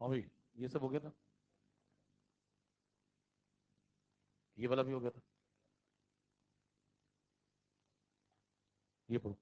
हाँ भाई, ये सब हो गया था, ये वाला भी हो गया था, ये पढ़ो।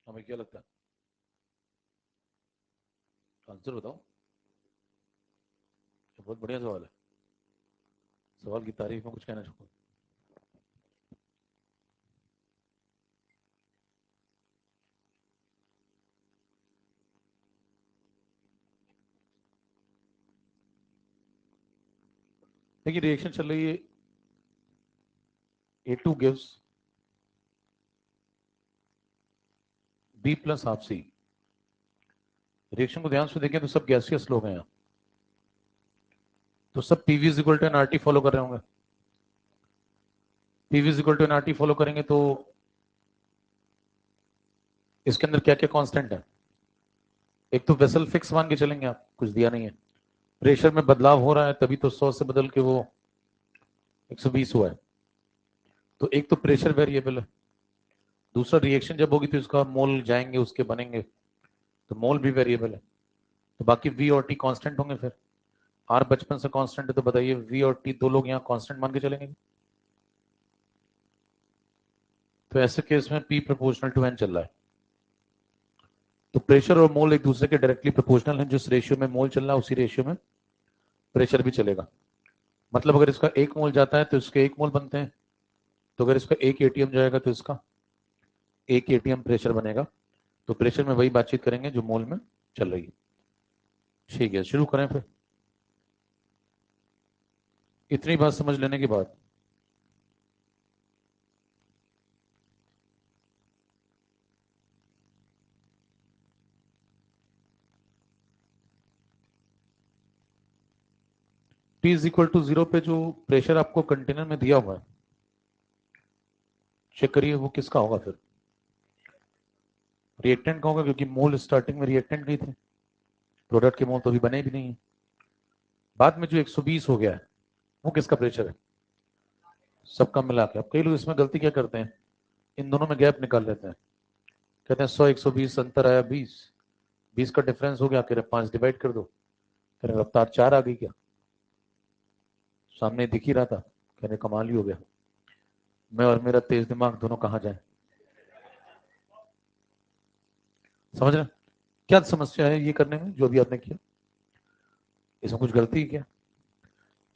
हमें क्या लगता है, आंसर बताओ। ये बहुत बढ़िया सवाल है, सवाल की तारीफ में कुछ कहना चाहूँगा। देखिए, रिएक्शन चल रही है, A2 gives B plus half C। Reaction को ध्यान से देखें तो सब गैसियस लोग हैं यहाँ, तो सब PV is equal to NRT follow कर रहे होंगे। PV is equal to NRT follow करेंगे तो इसके अंदर क्या क्या कांस्टेंट है। एक तो वेसल फिक्स मान के चलेंगे, आप कुछ दिया नहीं है, प्रेशर में बदलाव हो रहा है तभी तो 100 से बदल के वो 120 हुआ है। तो एक तो प्रेशर वेरिएबल है, दूसरा रिएक्शन जब होगी तो इसका मोल जाएंगे उसके बनेंगे, तो मोल भी वेरिएबल है। तो बाकी वी और टी कांस्टेंट होंगे। फिर आर बचपन से कांस्टेंट है, तो बताइए वी और टी दो लोग यहाँ कांस्टेंट मान के चलेंगे। तो ऐसे केस में पी प्रोपोर्शनल टू एन चल रहा है, तो प्रेशर और मोल एक दूसरे के डायरेक्टली प्रोपोर्शनल है। जिस रेशियो में मोल चल रहा है उसी रेशियो में प्रेशर भी चलेगा। मतलब अगर इसका एक मोल जाता है तो इसके एक मोल बनते हैं, तो अगर इसका एक एटीएम जाएगा तो इसका एक एटीएम प्रेशर बनेगा। तो प्रेशर में वही बातचीत करेंगे जो मोल में चल रही है। ठीक है, शुरू करें फिर। इतनी बात समझ लेने के बाद T इज इक्वल टू 0 पे जो प्रेशर आपको कंटेनर में दिया हुआ है, चेक करिए वो किसका होगा। फिर रिएक्टेंट का होगा, क्योंकि मोल स्टार्टिंग में रिएक्टेंट नहीं थे, प्रोडक्ट के मोल तो अभी बने भी नहीं है। बाद में जो 120 हो गया है वो किसका प्रेशर है, सबका मिला के। अब कई लोग इसमें गलती क्या करते हैं, इन दोनों में गैप निकाल लेते हैं, कहते हैं 100 120 अंतर आया 20, 20 का डिफरेंस हो गया, कह रहे 5 डिवाइड कर दो, कह रहे रफ्तार 4 आ गई क्या, सामने दिख ही रहा था, कह रहे कमाल ही हो गया, मैं और मेरा तेज दिमाग दोनों कहाँ जाए। समझ रहे हैं? क्या समस्या है ये करने में जो अभी आपने किया, इसमें कुछ गलती है क्या।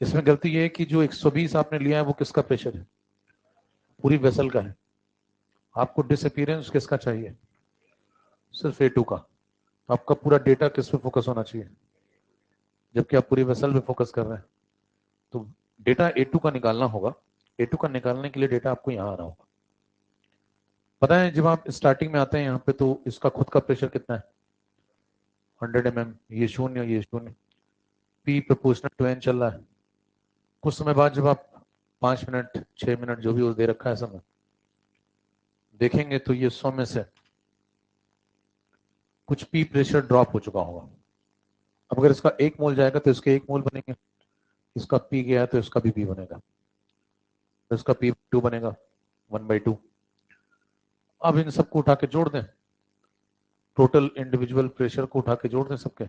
इसमें गलती ये है कि जो 120 आपने लिया है वो किसका प्रेशर है, पूरी वेसल का है। आपको डिसअपीयरेंस किसका चाहिए, सिर्फ A2 का। तो आपका पूरा डेटा किस पे फोकस होना चाहिए, जबकि आप पूरी वेसल पे फोकस कर रहे हैं। तो डेटा A2 का निकालना होगा, A2 का निकालने के लिए डेटा आपको यहाँ आना होगा। पता है जब आप स्टार्टिंग में आते हैं यहाँ पे तो इसका खुद का प्रेशर कितना है, 100 mm, ये शून्य ये शून्य, पी प्रोपोर्शनल टू एन चल रहा है। कुछ समय बाद जब आप 5 मिनट 6 मिनट जो भी वो दे रखा है समय देखेंगे तो ये 100 में से कुछ पी प्रेशर ड्रॉप हो चुका होगा। अब अगर इसका 1 मोल जाएगा तो इसके 1 मोल बनेंगे, इसका पी गया तो इसका भी पी बनेगा, तो इसका पी 2 बनेगा 1/2। अब इन सबको उठा के जोड़ दें, टोटल इंडिविजुअल प्रेशर को उठा के जोड़ दें सबके,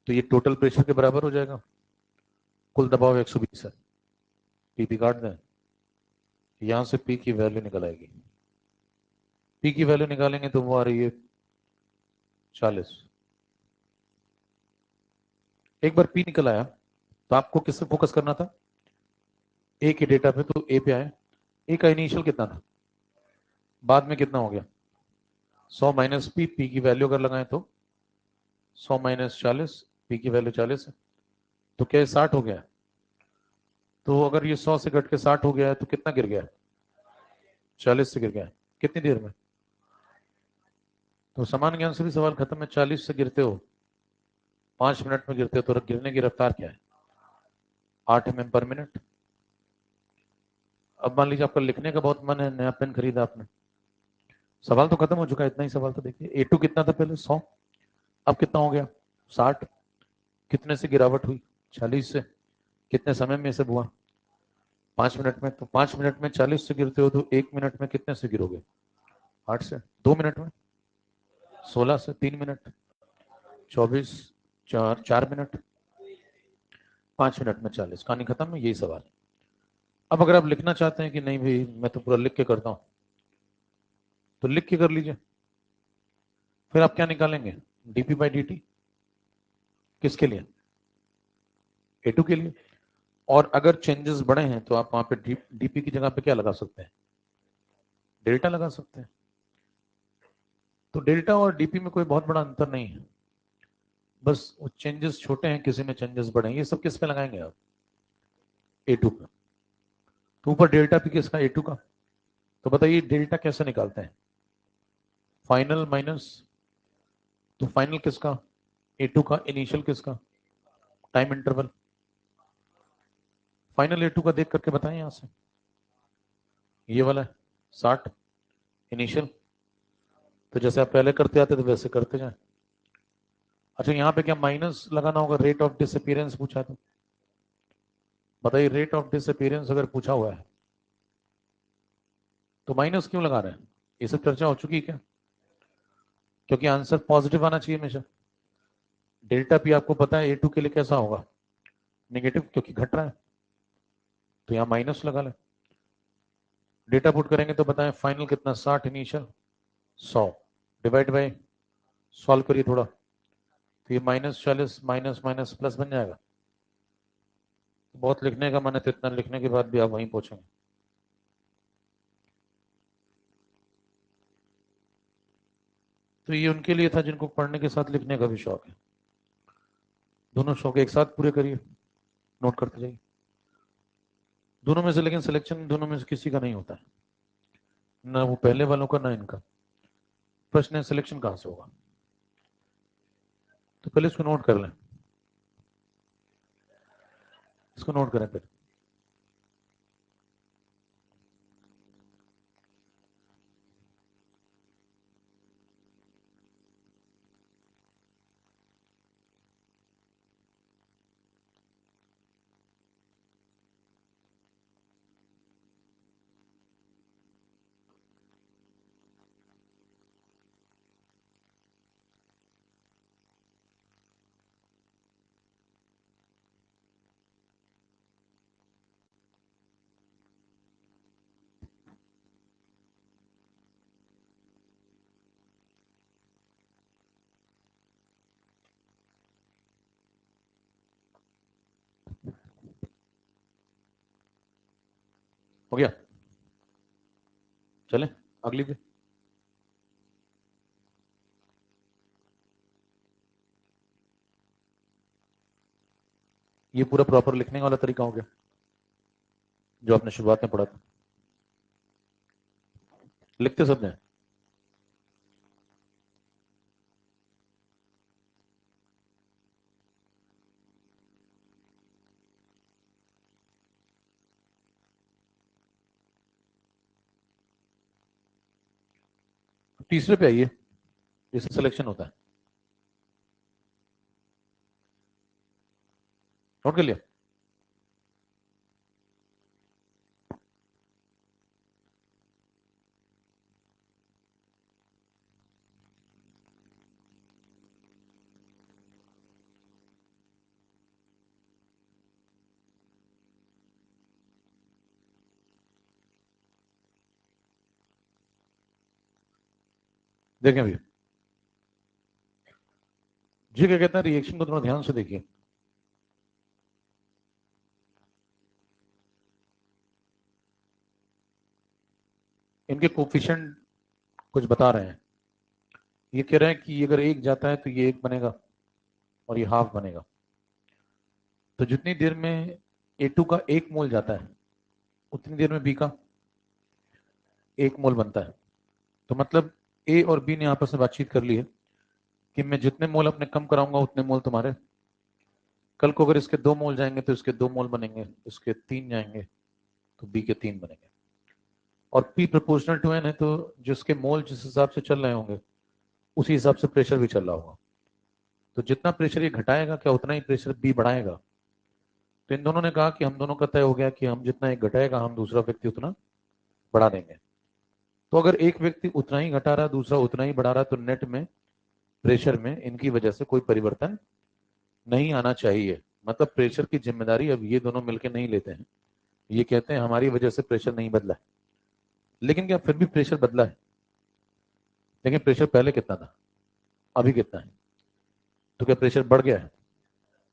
तो ये टोटल प्रेशर के बराबर हो जाएगा। कुल दबाव 120 है, पी काट दें, यहां से पी की वैल्यू निकल आएगी। पी की वैल्यू निकालेंगे तो वो आ रही है 40। एक बार पी निकल आया तो आपको किस पे फोकस करना था? ए के डेटा पे, तो ए पे आए। ए का इनिशियल कितना था, बाद में कितना हो गया? 100 माइनस पी, पी की वैल्यू अगर लगाएं तो 100 माइनस 40, पी की वैल्यू 40 है, तो क्या 60 हो गया? तो अगर ये 100 से घट के 60 हो गया है तो कितना गिर गया? 40 से गिर गया। कितनी देर में? तो समान ज्ञान से भी सवाल खत्म है। 40 से गिरते हो, 5 मिनट में गिरते हो, तो गिरने की रफ्तार क्या है? 8 mm/मिनट। अब मान लीजिए आपका लिखने का बहुत मन है, नया पेन खरीदा आपने, सवाल तो खत्म हो चुका है, इतना ही सवाल। तो देखिए A2 कितना था पहले? 100, अब कितना हो गया? 60। कितने से गिरावट हुई? 40 से। कितने समय में से हुआ? 5 मिनट में। तो 5 मिनट में 40 से गिरते हो तो 1 मिनट में कितने से गिरोगे? 8 से। 2 मिनट में 16 से। 3 मिनट 24, 4 मिनट, 5 मिनट में 40। कहानी खत्म है, यही सवाल। अब अगर आप लिखना चाहते हैं कि नहीं भाई मैं तो पूरा लिख के करता हूं, तो लिख के कर लीजिए। फिर आप क्या निकालेंगे? dp/dt। किसके लिए? A2 के लिए। और अगर चेंजेस बड़े हैं तो आप वहां पे डीपी की जगह पे क्या लगा सकते हैं? डेल्टा लगा सकते हैं। तो डेल्टा और डीपी में कोई बहुत बड़ा अंतर नहीं है, बस वो चेंजेस छोटे हैं, किसी में चेंजेस बड़े हैं। ये सब किस पे लगाएंगे आप? A2 पे। तो ऊपर डेल्टा भी किसका? A2 का। तो बताइए डेल्टा कैसे निकालते हैं? फाइनल माइनस, तो फाइनल किसका? A2 का। इनिशियल किसका? Time interval. फाइनल A2 का देख करके बताएं यहां से। ये वाला है 60 इनिशियल। तो जैसे आप पहले करते आते थे वैसे करते जाए। अच्छा यहाँ पे क्या माइनस लगाना होगा? रेट ऑफ डिसअपीयरेंस पूछा तो बताइए, रेट ऑफ डिसअपीयरेंस अगर पूछा हुआ है तो माइनस क्यों लगा रहे हैं? ये सब चर्चा हो चुकी है क्या? क्योंकि आंसर पॉजिटिव आना चाहिए हमेशा। डेल्टा पी आपको पता है A2 के लिए कैसा होगा? नेगेटिव, क्योंकि घट रहा है, तो यहाँ माइनस लगा लें। डेटा पुट करेंगे तो बताएं फाइनल कितना? 60 इनिशियल 100 डिवाइड बाय, सॉल्व करिए थोड़ा, तो ये -40 माइनस माइनस प्लस बन जाएगा। बहुत लिखने का मन है तो इतना लिखने के बाद भी आप वहीं पहुंचेंगे। तो ये उनके लिए था जिनको पढ़ने के साथ लिखने का भी शौक है। दोनों शौक एक साथ पूरे करिए, नोट करते जाइए दोनों में से। लेकिन सिलेक्शन दोनों में से किसी का नहीं होता है, ना वो पहले वालों का ना इनका। प्रश्न है सिलेक्शन कहां से होगा? तो पहले इसको नोट कर लें, इसको नोट करें फिर। हो गया? चले अगली पे। ये पूरा प्रॉपर लिखने वाला तरीका हो गया जो आपने शुरुआत में पढ़ा था। लिखते सब हैं। तीसरे पे आइए। इससे सिलेक्शन होता है। नोट कर लिया? देखें अभी जी क्या कहते हैं, रिएक्शन को थोड़ा ध्यान से देखिए। इनके कोफिशिएंट कुछ बता रहे हैं। ये कह रहे हैं कि अगर एक जाता है तो ये एक बनेगा और ये हाफ बनेगा। तो जितनी देर में A2 का एक मोल जाता है उतनी देर में B का एक मोल बनता है। तो मतलब A और B ने आपस में बातचीत कर ली है कि मैं जितने मोल अपने कम कराऊंगा उतने मोल तुम्हारे। कल को अगर इसके 2 मोल जाएंगे तो इसके 2 मोल बनेंगे, इसके 3 जाएंगे तो B के 3 बनेंगे। और P प्रोपोर्शनल टू N है तो जिसके मोल जिस हिसाब से चल रहे होंगे उसी हिसाब से प्रेशर भी चल रहा होगा। तो जितना प्रेशर ये घटाएगा क्या उतना ही प्रेशर B बढ़ाएगा। तो इन दोनों ने कहा कि हम दोनों का तय हो गया कि हम जितना एक घटाएगा हम दूसरा व्यक्ति उतना बढ़ा देंगे। तो अगर एक व्यक्ति उतना ही घटा रहा है दूसरा उतना ही बढ़ा रहा है तो नेट में प्रेशर में इनकी वजह से कोई परिवर्तन नहीं आना चाहिए। मतलब प्रेशर की जिम्मेदारी अब ये दोनों मिलकर नहीं लेते हैं। ये कहते हैं हमारी वजह से प्रेशर नहीं बदला है। लेकिन क्या फिर भी प्रेशर बदला है? लेकिन प्रेशर पहले कितना था, अभी कितना है? तो क्या प्रेशर बढ़ गया है?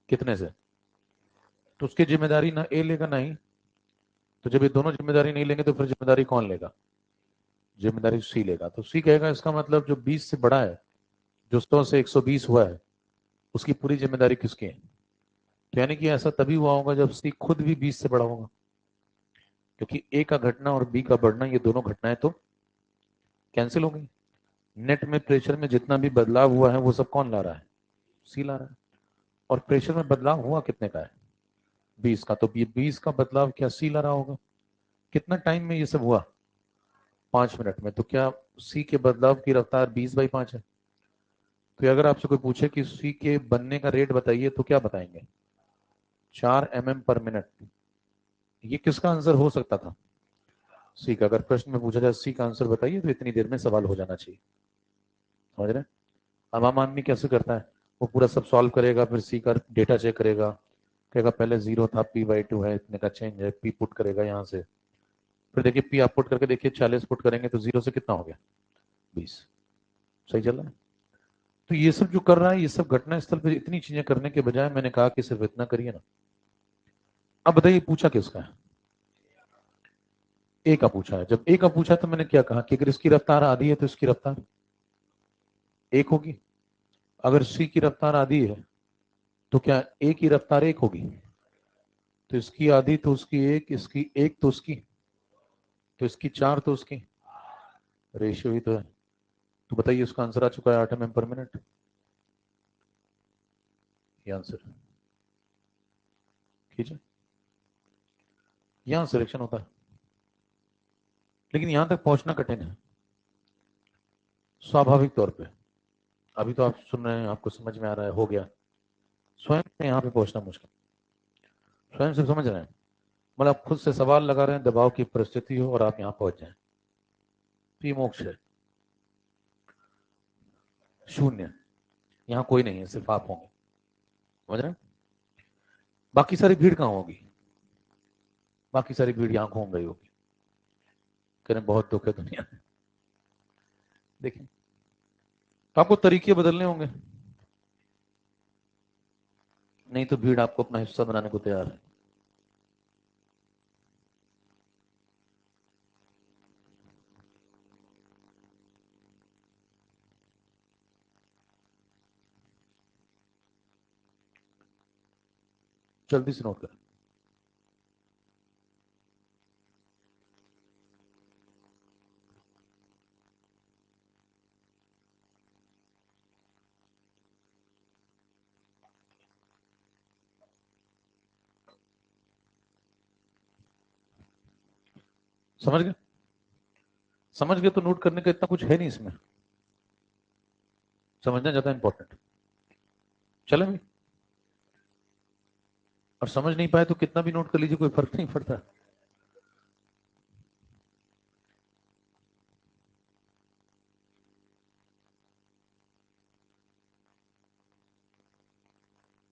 कितने से? तो उसकी जिम्मेदारी ना ए लेगा ना ही। तो जब ये दोनों जिम्मेदारी नहीं लेंगे तो फिर जिम्मेदारी कौन लेगा? जिम्मेदारी सी लेगा। तो सी कहेगा इसका मतलब जो 20 से बड़ा है, जो 100 से 120 हुआ है, उसकी पूरी जिम्मेदारी किसकी है? तो यानी कि ऐसा तभी हुआ होगा जब सी खुद भी 20 से बड़ा होगा। क्योंकि ए का घटना और बी का बढ़ना ये दोनों घटनाएं तो कैंसिल हो गई। नेट में प्रेशर में जितना भी बदलाव हुआ है वो सब कौन ला रहा है? सी ला रहा है। और प्रेशर में बदलाव हुआ कितने का है? 20 का। तो ये 20 का बदलाव क्या सी ला रहा होगा? कितना टाइम में ये सब हुआ? 5 मिनट में। तो क्या सी के बदलाव की रफ्तार 20/5 है? तो अगर आपसे कोई पूछे कि सी के बनने का रेट बताइए तो क्या बताएंगे? 4 mm/मिनट। ये किसका आंसर हो सकता था? सी का। अगर प्रश्न में पूछा जाए सी का आंसर बताइए तो इतनी देर में सवाल हो जाना चाहिए। समझ रहे हैं? अब आम आदमी कैसे करता है, वो पूरा सब सॉल्व करेगा फिर सी का डेटा चेक करेगा, कहेगा पहले 0 था P/2 है इतने का चेंज है, P पुट करेगा यहाँ से। फिर देखिए P आप पुट करके देखिए 40 पुट करेंगे तो 0 से कितना हो गया? 20। सही चल रहा है? तो ये सब जो कर रहा है ये सब घटना स्थल पर इतनी चीजें करने के बजाय मैंने कहा कि सिर्फ इतना करिए ना। अब बताइए पूछा किसका है? ए का पूछा है। जब ए का पूछा तो मैंने क्या कहा कि अगर इसकी रफ्तार आधी है तो इसकी रफ्तार एक होगी। अगर सी की रफ्तार आधी है तो क्या ए की रफ्तार एक होगी? तो इसकी आधी तो उसकी एक, इसकी एक तो उसकी, तो इसकी 4 तो उसकी। रेशियो ही तो है। तो बताइए उसका आंसर आ चुका है 8 mm/मिनट। ये आंसर खींचे। यहां सिलेक्शन होता है। लेकिन यहां तक पहुंचना कठिन है स्वाभाविक तौर पे। अभी तो आप सुन रहे हैं, आपको समझ में आ रहा है, हो गया। स्वयं से यहाँ पे पहुंचना मुश्किल। स्वयं से समझ रहे हैं? मतलब आप खुद से सवाल लगा रहे हैं, दबाव की परिस्थिति हो और आप यहाँ पहुंच जाए तो ये मोक्ष है। शून्य। यहाँ कोई नहीं है, सिर्फ आप होंगे। समझ रहे हैं? बाकी सारी भीड़ कहाँ होगी? बाकी सारी भीड़ यहाँ घूम रही होगी, कह रहे बहुत दुख है दुनिया में। देखिए, तो आपको तरीके बदलने होंगे, नहीं तो भीड़ आपको अपना हिस्सा बनाने को तैयार है। जल्दी से नोट करें। समझ गए? समझ गए तो नोट करने का इतना कुछ है नहीं इसमें। समझना ज्यादा इंपॉर्टेंट। चले भाई, और समझ नहीं पाए तो कितना भी नोट कर लीजिए, कोई फर्क नहीं पड़ता।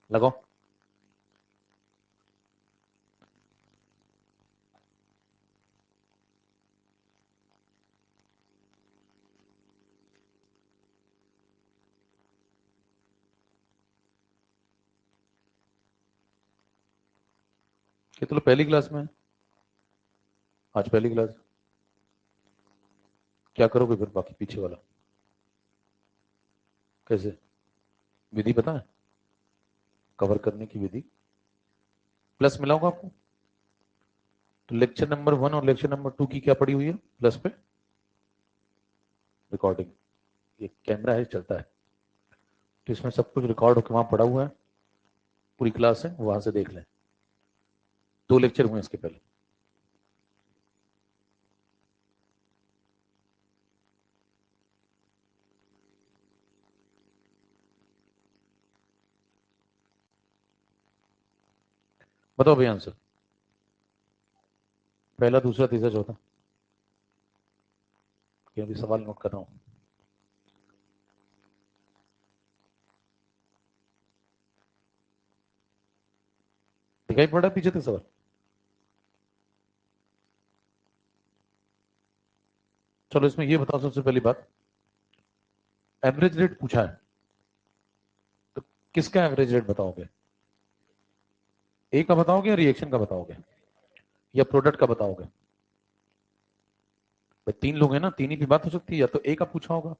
लगाओ। ये तो पहली क्लास में है। आज पहली क्लास, क्या करोगे फिर बाकी पीछे वाला? कैसे? विधि पता है कवर करने की विधि? प्लस मिला होगा आपको। तो लेक्चर नंबर 1 और लेक्चर नंबर 2 की क्या पड़ी हुई है प्लस पे? रिकॉर्डिंग। ये कैमरा है, चलता है, तो इसमें सब कुछ रिकॉर्ड होकर वहां पड़ा हुआ है। पूरी क्लास है, वहां से देख लें। 2 लेक्चर हुए इसके पहले। बताओ भैया आंसर। पहला, दूसरा, तीसरा, चौथा। क्या भी सवाल नोट कर रहा हूं। दिखाई पड़ रहा है पीछे तक सवाल? चलो इसमें ये बताओ सबसे पहली बात, एवरेज रेट पूछा है, तो किसका एवरेज रेट बताओगे? ए का बताओगे या रिएक्शन का बताओगे या प्रोडक्ट का बताओगे? भाई 3 लोग हैं ना, 3 ही की बात हो सकती है। या तो ए का पूछा होगा,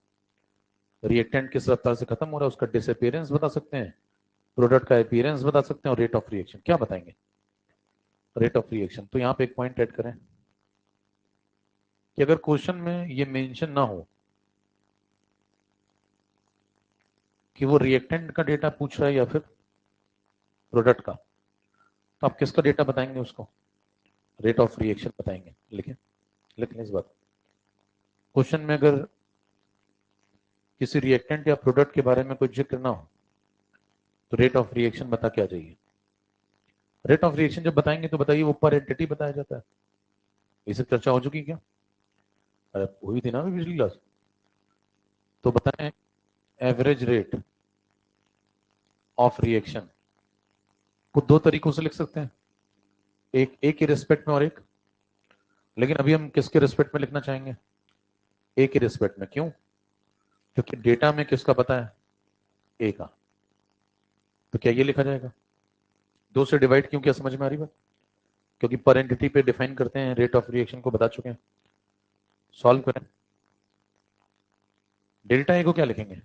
रिएक्टेंट किस रफ्तार से खत्म हो रहा है उसका डिसअपियरेंस बता सकते हैं, प्रोडक्ट का अपीयरेंस बता सकते हैं, और रेट ऑफ रिएक्शन क्या बताएंगे? Rate of reaction. तो यहां पे एक पॉइंट ऐड करें कि अगर क्वेश्चन में ये मेंशन ना हो कि वो रिएक्टेंट का डेटा पूछ रहा है या फिर प्रोडक्ट का, तो आप किसका डेटा बताएंगे उसको? रेट ऑफ रिएक्शन बताएंगे। लिखें, लिख लें इस बात। क्वेश्चन में अगर किसी रिएक्टेंट या प्रोडक्ट के बारे में कोई जिक्र ना हो तो रेट ऑफ रिएक्शन बता के आ जाइए। रेट ऑफ रिएक्शन जब बताएंगे तो बताइए वो पर एंटिटी बताया जाता है। ये सब चर्चा हो चुकी क्या? अरे हुई थी ना अभी पिछली क्लास। तो बताएं, एवरेज रेट ऑफ रिएक्शन को 2 तरीकों से लिख सकते हैं, एक ए के रिस्पेक्ट में और एक, लेकिन अभी हम किसके रिस्पेक्ट में लिखना चाहेंगे? ए के रिस्पेक्ट में। क्यों? क्योंकि डेटा में किसका पता है? ए का। तो क्या ये लिखा जाएगा? 2 से डिवाइड क्यों किया, समझ में आ रही बात? क्योंकि पर एंटिटी पे डिफाइन करते हैं, रेट ऑफ रिएक्शन को बता चुके हैं। सॉल्व करें। डेल्टा ए को क्या लिखेंगे?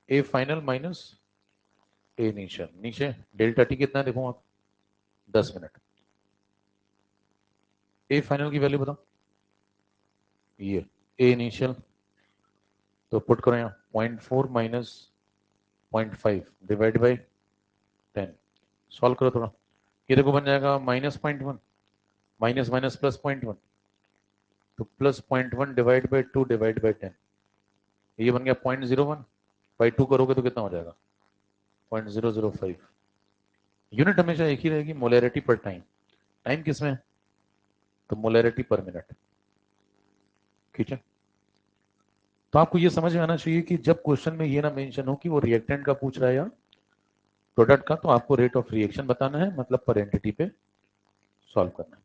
A final minus A initial. नीचे डेल्टा टी कितना है देखो आप, 10 मिनट। ए फाइनल की वैल्यू बताओ, ये ए इनिशियल, तो पुट करो यहाँ 0.4 माइनस 0.5 डिवाइड बाई 10। सॉल्व करो थोड़ा, ये देखो बन जाएगा -0.1, माइनस माइनस प्लस 0.1, तो plus 0.1 divide by 2 divide by 10, ये बन गया 0.01। बाई 2 करोगे तो कितना हो जाएगा? 0.005। यूनिट हमेशा एक ही रहेगी, मोलैरिटी पर टाइम। टाइम किसमें है? तो मोलैरिटी पर मिनट। ठीक है, तो आपको ये समझ में आना चाहिए कि जब क्वेश्चन में ये ना मेंशन हो कि वो रिएक्टेंट का पूछ रहा है या प्रोडक्ट का, तो आपको रेट ऑफ रिएक्शन बताना है, मतलब पर एंटिटी पे सॉल्व करना है।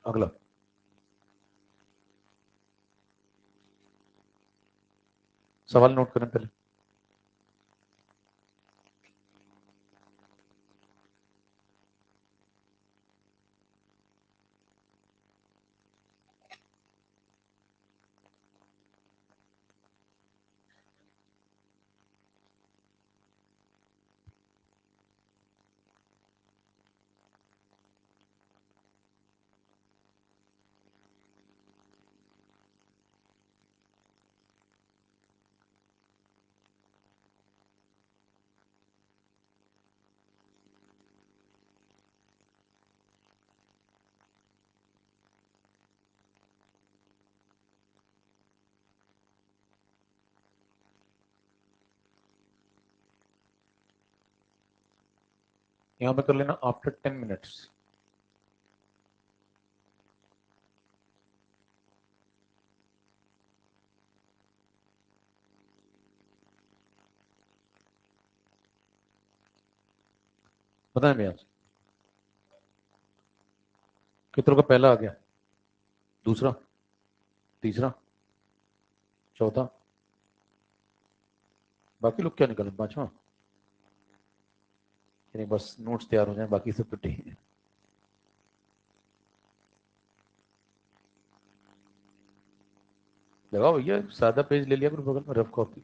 अगला सवाल नोट करें पहले। यहां पे कर लेना आफ्टर 10 मिनट्स। बताएं भैया, कितनों का पहला आ गया, दूसरा, तीसरा, चौथा, बाकी लोग क्या निकले, पांचवा, यानी बस नोट्स तैयार हो जाए, बाकी सब तो ठीक है। लगाओ भैया, सादा पेज ले लिया करो बगल में, रफ कॉपी,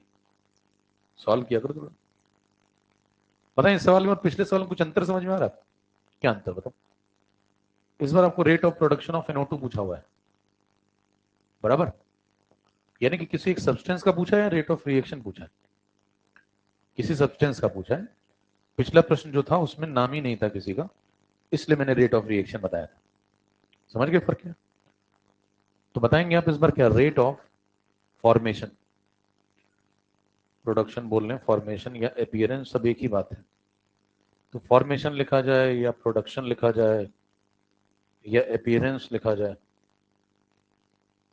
सॉल्व किया करो थोड़ा। पता है इस सवाल में और पिछले सवाल में कुछ अंतर समझ में आ रहा है? क्या अंतर बताओ? इस बार आपको rate of production of NO2 पूछा हुआ है, बराबर, यानी कि किसी एक सब्सटेंस का पूछा है या रेट ऑफ रिएक्शन पूछा है? किसी सब्सटेंस का पूछा है। पिछला प्रश्न जो था उसमें नाम ही नहीं था किसी का, इसलिए मैंने रेट ऑफ रिएक्शन बताया था। समझ गए फर्क क्या? तो बताएंगे आप इस बार क्या, रेट ऑफ फॉर्मेशन, प्रोडक्शन बोल रहे हैं, फॉर्मेशन या अपीयरेंस सब एक ही बात है। तो फॉर्मेशन लिखा जाए या प्रोडक्शन लिखा जाए या अपीयरेंस लिखा जाए,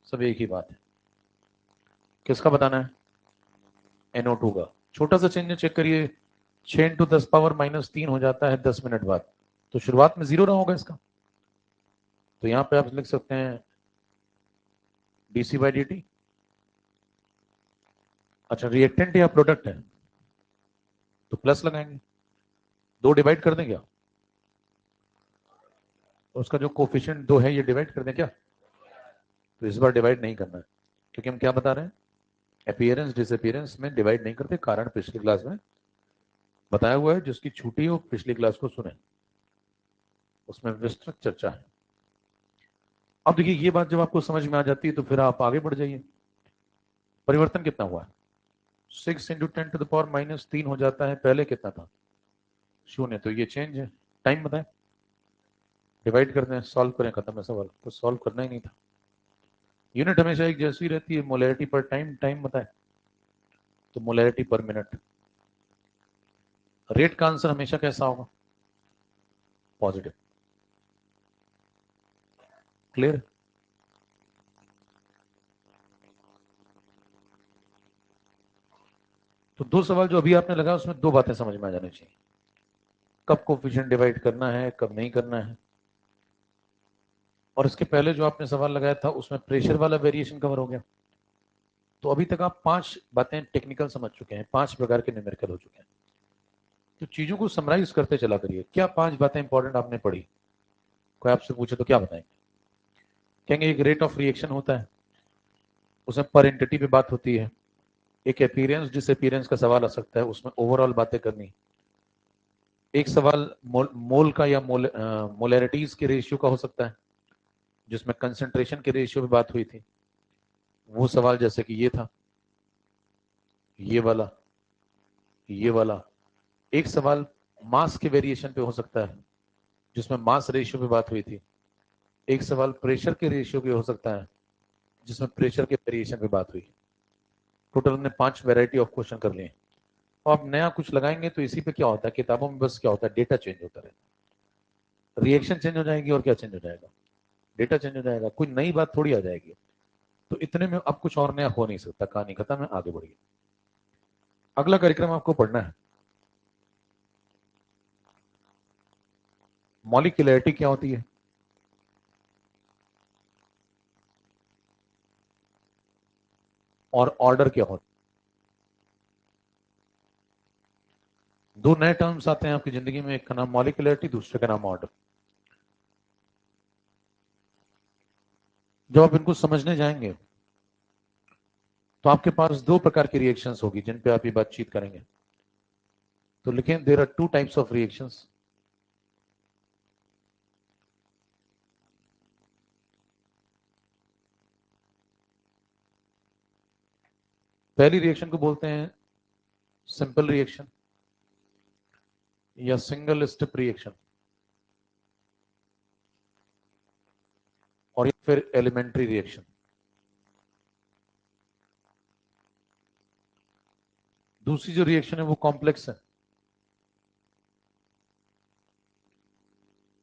सब एक ही बात है। किसका बताना है? NO2 का। छोटा सा चेंज चेक करिए, 6 × 10⁻³ हो जाता है 10 मिनट बाद, तो शुरुआत में 0 रहा होगा इसका, तो यहां पे आप लिख सकते हैं dc/dt। अच्छा, रिएक्टेंट या प्रोडक्ट है तो प्लस लगाएंगे, 2 डिवाइड कर दें क्या, तो उसका जो कोफिशिएंट 2 है ये डिवाइड कर दें क्या? तो इस बार डिवाइड नहीं करना है, क्योंकि हम क्या बता रहे हैं, अपीयरेंस डिसअपीयरेंस में डिवाइड नहीं करते, कारण पिछली क्लास में बताया हुआ है, जिसकी छुट्टी हो पिछली क्लास को सुने, उसमें विस्तृत चर्चा है। अब देखिए ये बात जब आपको समझ में आ जाती है तो फिर आप आगे बढ़ जाइए। परिवर्तन कितना हुआ है, 6 × 10⁻³ हो जाता है, पहले कितना था, 0, तो ये चेंज है। टाइम बताएं, डिवाइड करते हैं, सॉल्व करें, खत्म है सवाल, तो सॉल्व करना ही नहीं था। यूनिट हमेशा एक जैसी रहती है, मोलैरिटी पर टाइम, टाइम बताएं, तो मोलैरिटी पर मिनट। रेट का आंसर हमेशा कैसा होगा, पॉजिटिव। क्लियर? तो 2 सवाल जो अभी आपने लगाया उसमें 2 बातें समझ में आ जानी चाहिए, कब कोफिशिएंट डिवाइड करना है, कब नहीं करना है। और इसके पहले जो आपने सवाल लगाया था उसमें प्रेशर वाला वेरिएशन कवर हो गया। तो अभी तक आप 5 बातें टेक्निकल समझ चुके हैं, 5 प्रकार के न्यूमेरिकल हो चुके हैं। तो चीजों को समराइज करते चला करिए, क्या 5 बातें इंपॉर्टेंट आपने पढ़ी, कोई आपसे पूछे तो क्या बताएंगे? कहेंगे एक रेट ऑफ रिएक्शन होता है, उसमें पर एंटिटी पे बात होती है, एक अपीयरेंस डिसअपीयरेंस का सवाल आ सकता है, उसमें ओवरऑल बातें करनी, एक सवाल मोल का या मोलैरिटीज के रेशियो का हो सकता है, जिसमें कंसंट्रेशन के रेशियो पे बात हुई थी, वो सवाल जैसे कि ये था, ये वाला, ये वाला। एक सवाल मास के वेरिएशन पे हो सकता है, जिसमें मास रेशियो पे बात हुई थी। एक सवाल प्रेशर के रेशियो पे हो सकता है, जिसमें प्रेशर के वेरिएशन पे बात हुई। टोटल हमने 5 वैरायटी ऑफ क्वेश्चन कर लिए। और आप नया कुछ लगाएंगे तो इसी पे क्या होता है, किताबों में बस क्या होता है, डेटा चेंज होता रहता है, रिएक्शन चेंज हो जाएगी और क्या चेंज हो जाएगा, डेटा चेंज हो जाएगा, कोई नई बात थोड़ी आ जाएगी। तो इतने में अब कुछ और नया हो नहीं सकता, कहानी खत्म है, आगे बढ़िए। अगला कार्यक्रम आपको पढ़ना है, मॉलिक्यूलैरिटी क्या होती है, और ऑर्डर क्या होता है। 2 नए टर्म्स आते हैं आपकी जिंदगी में, एक का नाम मॉलिक्यूलैरिटी, दूसरे का नाम ऑर्डर। जब आप इनको समझने जाएंगे तो आपके पास 2 प्रकार की रिएक्शंस होगी जिन पे आप ये बातचीत करेंगे। तो लिखें, there are 2 types of reactions. पहली रिएक्शन को बोलते हैं सिंपल रिएक्शन या सिंगल स्टेप रिएक्शन, और फिर एलिमेंट्री रिएक्शन। दूसरी जो रिएक्शन है वो कॉम्प्लेक्स है,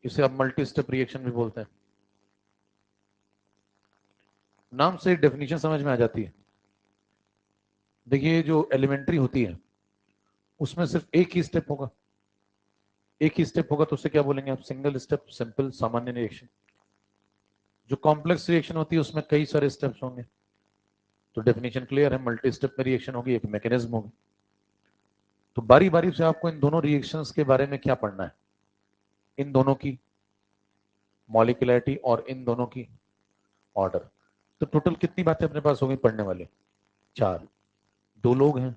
इसे आप मल्टी स्टेप रिएक्शन भी बोलते हैं। नाम से डेफिनेशन समझ में आ जाती है। देखिए जो एलिमेंट्री होती है उसमें सिर्फ एक ही स्टेप होगा, एक ही स्टेप होगा तो उसे क्या बोलेंगे आप? सिंगल स्टेप, सिंपल, सामान्य रिएक्शन। जो कॉम्प्लेक्स रिएक्शन होती है उसमें कई सारे स्टेप्स होंगे। तो डेफिनेशन क्लियर है, मल्टी स्टेप में रिएक्शन होगी, एक मैकेनिज्म होगी। तो बारी बारी से आपको इन दोनों रिएक्शंस के बारे में क्या पढ़ना है? इन दोनों की मॉलिक्यूलरिटी और इन दोनों की ऑर्डर। तो टोटल कितनी बातें अपने पास हो गई पढ़ने वाले? 4। 2 लोग हैं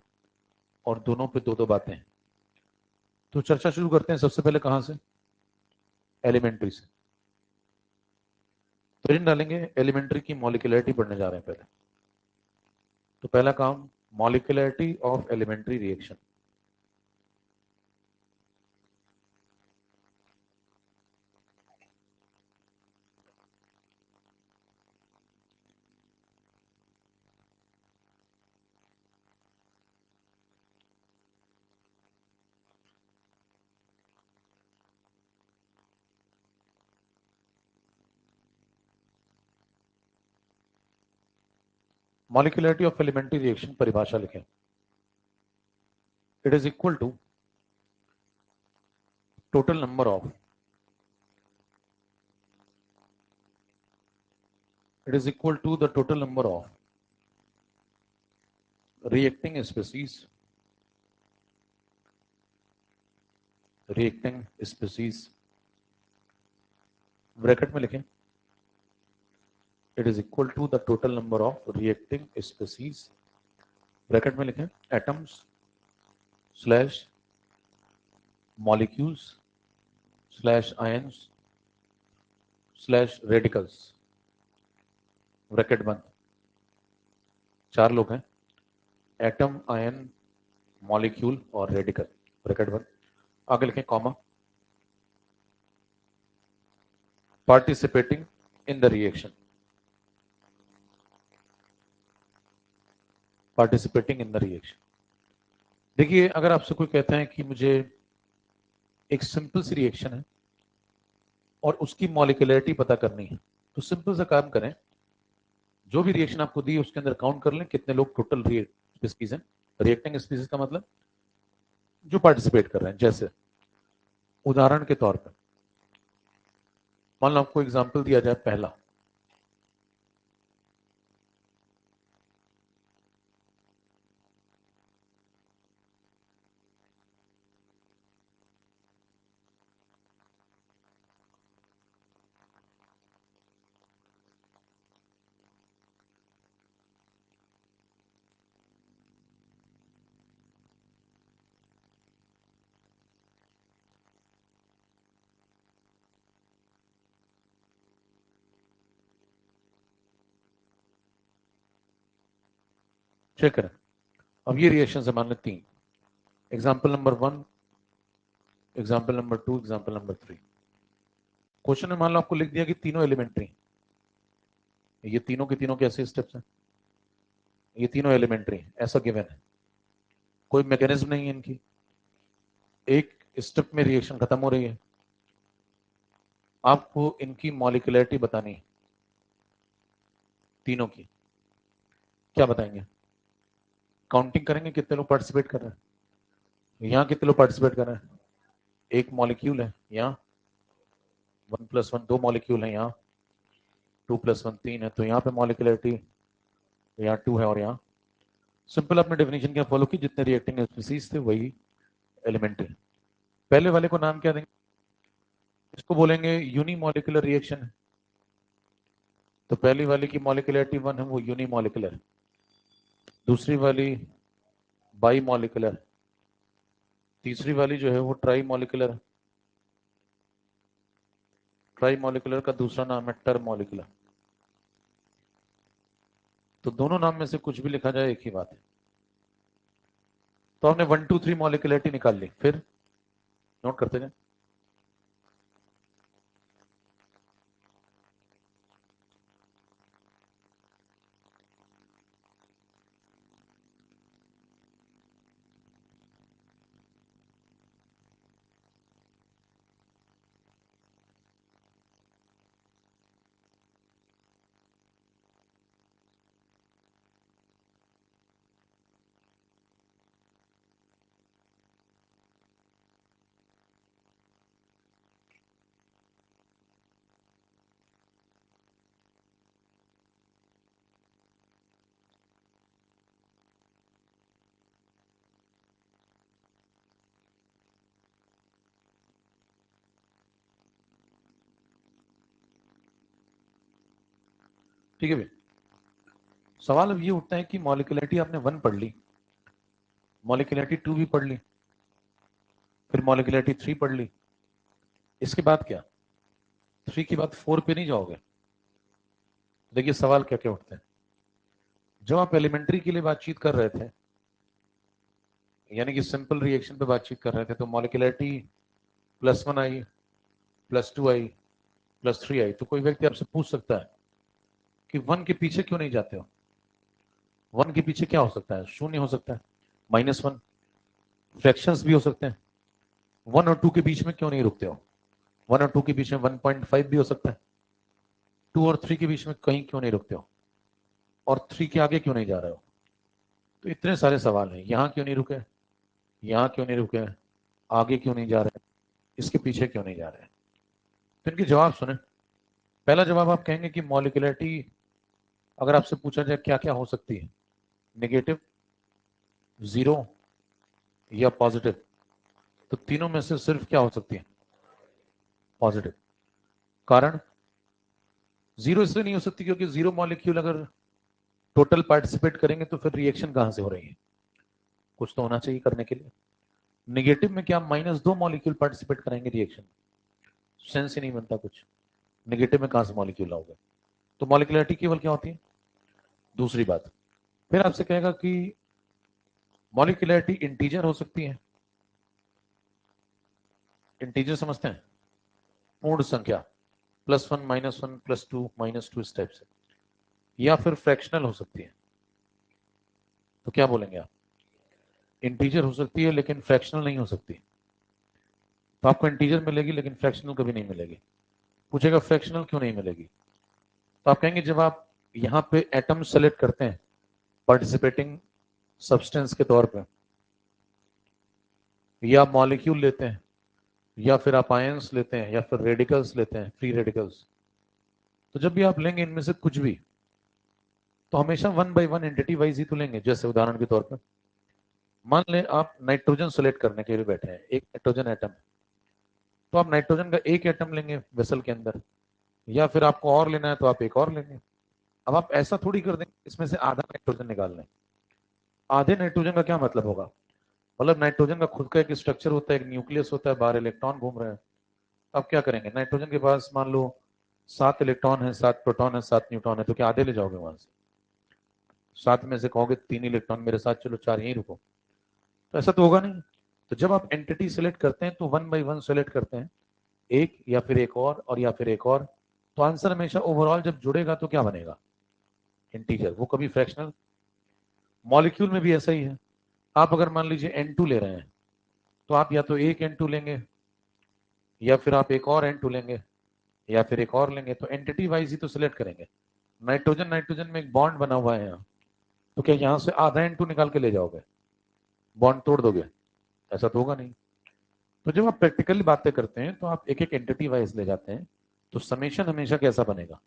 और दोनों पे 2-2 बातें हैं। तो चर्चा शुरू करते हैं सबसे पहले कहां से? एलिमेंट्री से। तो इन डालेंगे एलिमेंट्री की मॉलिक्यूलरिटी पढ़ने जा रहे हैं पहले। तो पहला काम, molecularity of elementary reaction. Molecularity of elementary reaction परिभाषा लिखें। It is equal to total number of, it is equal to the total number of reacting species, reacting species, bracket में लिखें, it is equal to the total number of reacting species, bracket में लिखें, atoms slash molecules slash ions slash radicals, bracket बंद। 4 लोग हैं, atom, ion, molecule और radical, bracket बंद। आगे लिखें comma, participating in the reaction, participating in the reaction। देखिए अगर आपसे कोई कहता है कि मुझे एक सिंपल सी रिएक्शन है और उसकी मॉलिक्यूलरिटी पता करनी है, तो सिंपल सा काम करें, जो भी रिएक्शन आपको दी उसके अंदर काउंट कर लें कितने लोग टोटल स्पीसीज हैं। रिएक्टिंग स्पीसीज का मतलब जो पार्टिसिपेट कर रहे हैं। जैसे उदाहरण के तौर पर मान लो आपको एग्जांपल दिया जाए पहला, चेक करें। अब ये रिएक्शन से मान लें 3, example number 1, example number 2, example number 3। Question में मान लो आपको लिख दिया कि तीनों एलिमेंट्री, ये तीनों के तीनों कैसे स्टेप्स हैं, ये तीनों एलिमेंट्री ऐसा गिवन है, कोई मैकेनिज्म नहीं है इनकी, एक स्टेप में रिएक्शन खत्म हो रही है, आपको इनकी मॉलिक्यूलरिटी बतानी है तीनों की। क्या बताएंगे? काउंटिंग करेंगे कितने लोग पार्टिसिपेट कर रहे हैं। यहाँ कितने लोग पार्टिसिपेट कर रहे हैं? एक मॉलिक्यूल है, यहाँ 1+1 2 मॉलिक्यूल है, यहाँ 2+1 3 है, तो यहाँ पे मॉलिक्यूलरिटी यहाँ 2 है और यहाँ। सिंपल आपने डेफिनेशन क्या फॉलो की, जितने रिएक्टिंग स्पीसीज थे वही एलिमेंट्री। पहले वाले को नाम क्या देंगे? इसको बोलेंगे यूनिमॉलिक्यूलर रिएक्शन। तो पहली वाली की मॉलिक्यूलरिटी 1 है, वो यूनिमॉलिक्यूलर। दूसरी वाली बाई मॉलिक्यूलर, तीसरी वाली जो है वो ट्राई मॉलिक्यूलर, ट्राई मॉलिक्यूलर का दूसरा नाम है टर मॉलिक्यूलर। तो दोनों नाम में से कुछ भी लिखा जाए एक ही बात है। तो हमने 1 2 3 मॉलिक्यूलरिटी निकाल ली, फिर नोट करते जाए। ठीक है भाई। सवाल अब ये उठता है कि मॉलिक्यूलरिटी आपने 1 पढ़ ली, मॉलिक्यूलरिटी 2 भी पढ़ ली, फिर मॉलिक्यूलरिटी 3 पढ़ ली, इसके बाद क्या? 3 के बाद 4 पे नहीं जाओगे? देखिए सवाल क्या क्या उठते हैं। जब आप एलिमेंट्री के लिए बातचीत कर रहे थे, यानी कि सिंपल रिएक्शन पे बातचीत कर रहे थे, तो मॉलिक्यूलरिटी +1 आई, +2 आई, +3 आई, तो कोई व्यक्ति आपसे पूछ सकता है कि 1 के पीछे क्यों नहीं जाते हो? 1 के पीछे क्या हो सकता है? शून्य हो सकता है, -1, फ्रैक्शंस भी हो सकते हैं। 1 और 2 के बीच में क्यों नहीं रुकते हो? 1 और 2 के बीच में 1.5 भी हो सकता है। 2 और 3 के बीच में कहीं क्यों नहीं रुकते हो? और 3 के आगे क्यों नहीं जा रहे हो? तो इतने सारे सवाल हैं। यहां क्यों नहीं रुके, यहां क्यों नहीं रुके, आगे क्यों नहीं जा रहे, इसके पीछे क्यों नहीं जा रहे? तो इनके जवाब सुने। पहला जवाब आप कहेंगे कि मॉलिक्यूलरिटी, अगर आपसे पूछा जाए क्या क्या हो सकती है, नेगेटिव, जीरो या पॉजिटिव, तो तीनों में से सिर्फ क्या हो सकती है? पॉजिटिव। कारण? जीरो इसलिए नहीं हो सकती क्योंकि जीरो मॉलिक्यूल अगर टोटल पार्टिसिपेट करेंगे तो फिर रिएक्शन कहां से हो रही है? कुछ तो होना चाहिए करने के लिए। नेगेटिव में क्या -2 मॉलिक्यूल पार्टिसिपेट करेंगे रिएक्शन? सेंस ही नहीं बनता कुछ। नेगेटिव में कहां से मॉलिक्यूल आओगे? तो मॉलिक्यूलरिटी केवल क्या होती है? दूसरी बात, फिर आपसे कहेगा कि मॉलिक्यूलरिटी इंटीजर हो सकती है। इंटीजर समझते हैं? पूर्ण संख्या, +1, -1, +2, -2, इस टाइप से। या फिर फ्रैक्शनल हो सकती है। तो क्या बोलेंगे आप? इंटीजर हो सकती है लेकिन फ्रैक्शनल नहीं हो सकती। तो आपको इंटीजर मिलेगी लेकिन फ्रैक्शनल कभी नहीं मिलेगी। पूछेगा फ्रैक्शनल क्यों नहीं मिलेगी? तो आप कहेंगे जब आप यहाँ पे एटम सेलेक्ट करते हैं पार्टिसिपेटिंग सब्सटेंस के तौर पे, या मॉलिक्यूल लेते हैं, या फिर आप आयंस लेते हैं, या फिर रेडिकल्स लेते हैं, फ्री रेडिकल्स, तो जब भी आप लेंगे इनमें से कुछ भी, तो हमेशा 1 बाय 1 एंटिटी वाइज ही तो लेंगे। जैसे उदाहरण के तौर पर मान लें आप नाइट्रोजन सेलेक्ट करने के लिए बैठे हैं, एक नाइट्रोजन एटम, तो आप नाइट्रोजन का एक एटम लेंगे वेसल के अंदर, या फिर आपको और लेना है तो आप एक और लेंगे। अब आप ऐसा थोड़ी कर देंगे इसमें से आधा नाइट्रोजन निकाल लें। आधे नाइट्रोजन का क्या मतलब होगा? मतलब नाइट्रोजन का खुद का एक स्ट्रक्चर होता है, एक न्यूक्लियस होता है, बाहर इलेक्ट्रॉन घूम रहे हैं। अब क्या करेंगे? नाइट्रोजन के पास मान लो 7 इलेक्ट्रॉन है, 7 प्रोटॉन है, 7 न्यूट्रॉन है, तो क्या आधे ले जाओगे वहां से? 7 में से कहोगे 3 इलेक्ट्रॉन मेरे साथ, चलो 4 यहीं रुको, तो ऐसा तो होगा नहीं। तो जब आप एंटिटी सेलेक्ट करते हैं तो 1 बाय 1 सेलेक्ट करते हैं, एक या फिर एक और या फिर एक और। तो आंसर हमेशा ओवरऑल जब जुड़ेगा तो क्या बनेगा? इंटीजर, वो कभी फ्रैक्शनल। मॉलिक्यूल में भी ऐसा ही है। आप अगर मान लीजिए N2 ले रहे हैं, तो आप या तो एक N2 लेंगे, या फिर आप एक और N2 लेंगे, या फिर एक और लेंगे, तो एंटिटी वाइज ही तो सिलेक्ट करेंगे। नाइट्रोजन नाइट्रोजन में एक बॉन्ड बना हुआ है यहाँ, तो क्या यहाँ से आधा N2 निकाल के ले जाओगे? बॉन्ड तोड़ दोगे? ऐसा तो होगा नहीं। तो जब आप प्रैक्टिकली बातें करते हैं तो आप एक एक एंटिटी वाइज ले जाते हैं, तो समेशन हमेशा कैसा बनेगा?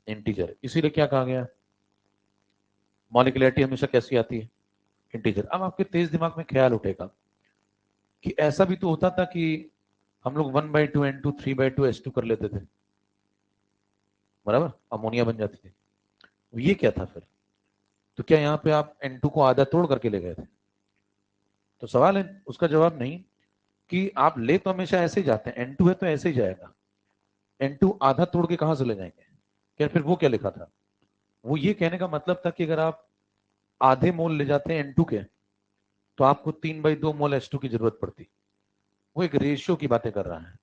इंटीजर। इसीलिए क्या कहा गया? मॉलिक्यूलरिटी हमेशा कैसी आती है? इंटीजर। अब आपके तेज दिमाग में ख्याल उठेगा कि ऐसा भी तो होता था कि हम लोग 1/2 N2, 3/2 H2 कर लेते थे, बराबर, अमोनिया बन जाती थी। ये क्या था फिर? तो क्या यहाँ पे आप N2 को आधा तोड़ करके ले गए थे? तो सवाल है उसका जवाब नहीं कि आप ले तो हमेशा ऐसे ही जाते हैं, N2 है तो ऐसे ही जाएगा। N2 आधा तोड़ के कहां से ले जाएंगे? क्या फिर वो क्या लिखा था? वो ये कहने का मतलब था कि अगर आप आधे मोल ले जाते हैं N2 के, तो आपको 3/2 मोल H2 की जरूरत पड़ती। वो एक रेशियो की बातें कर रहा है।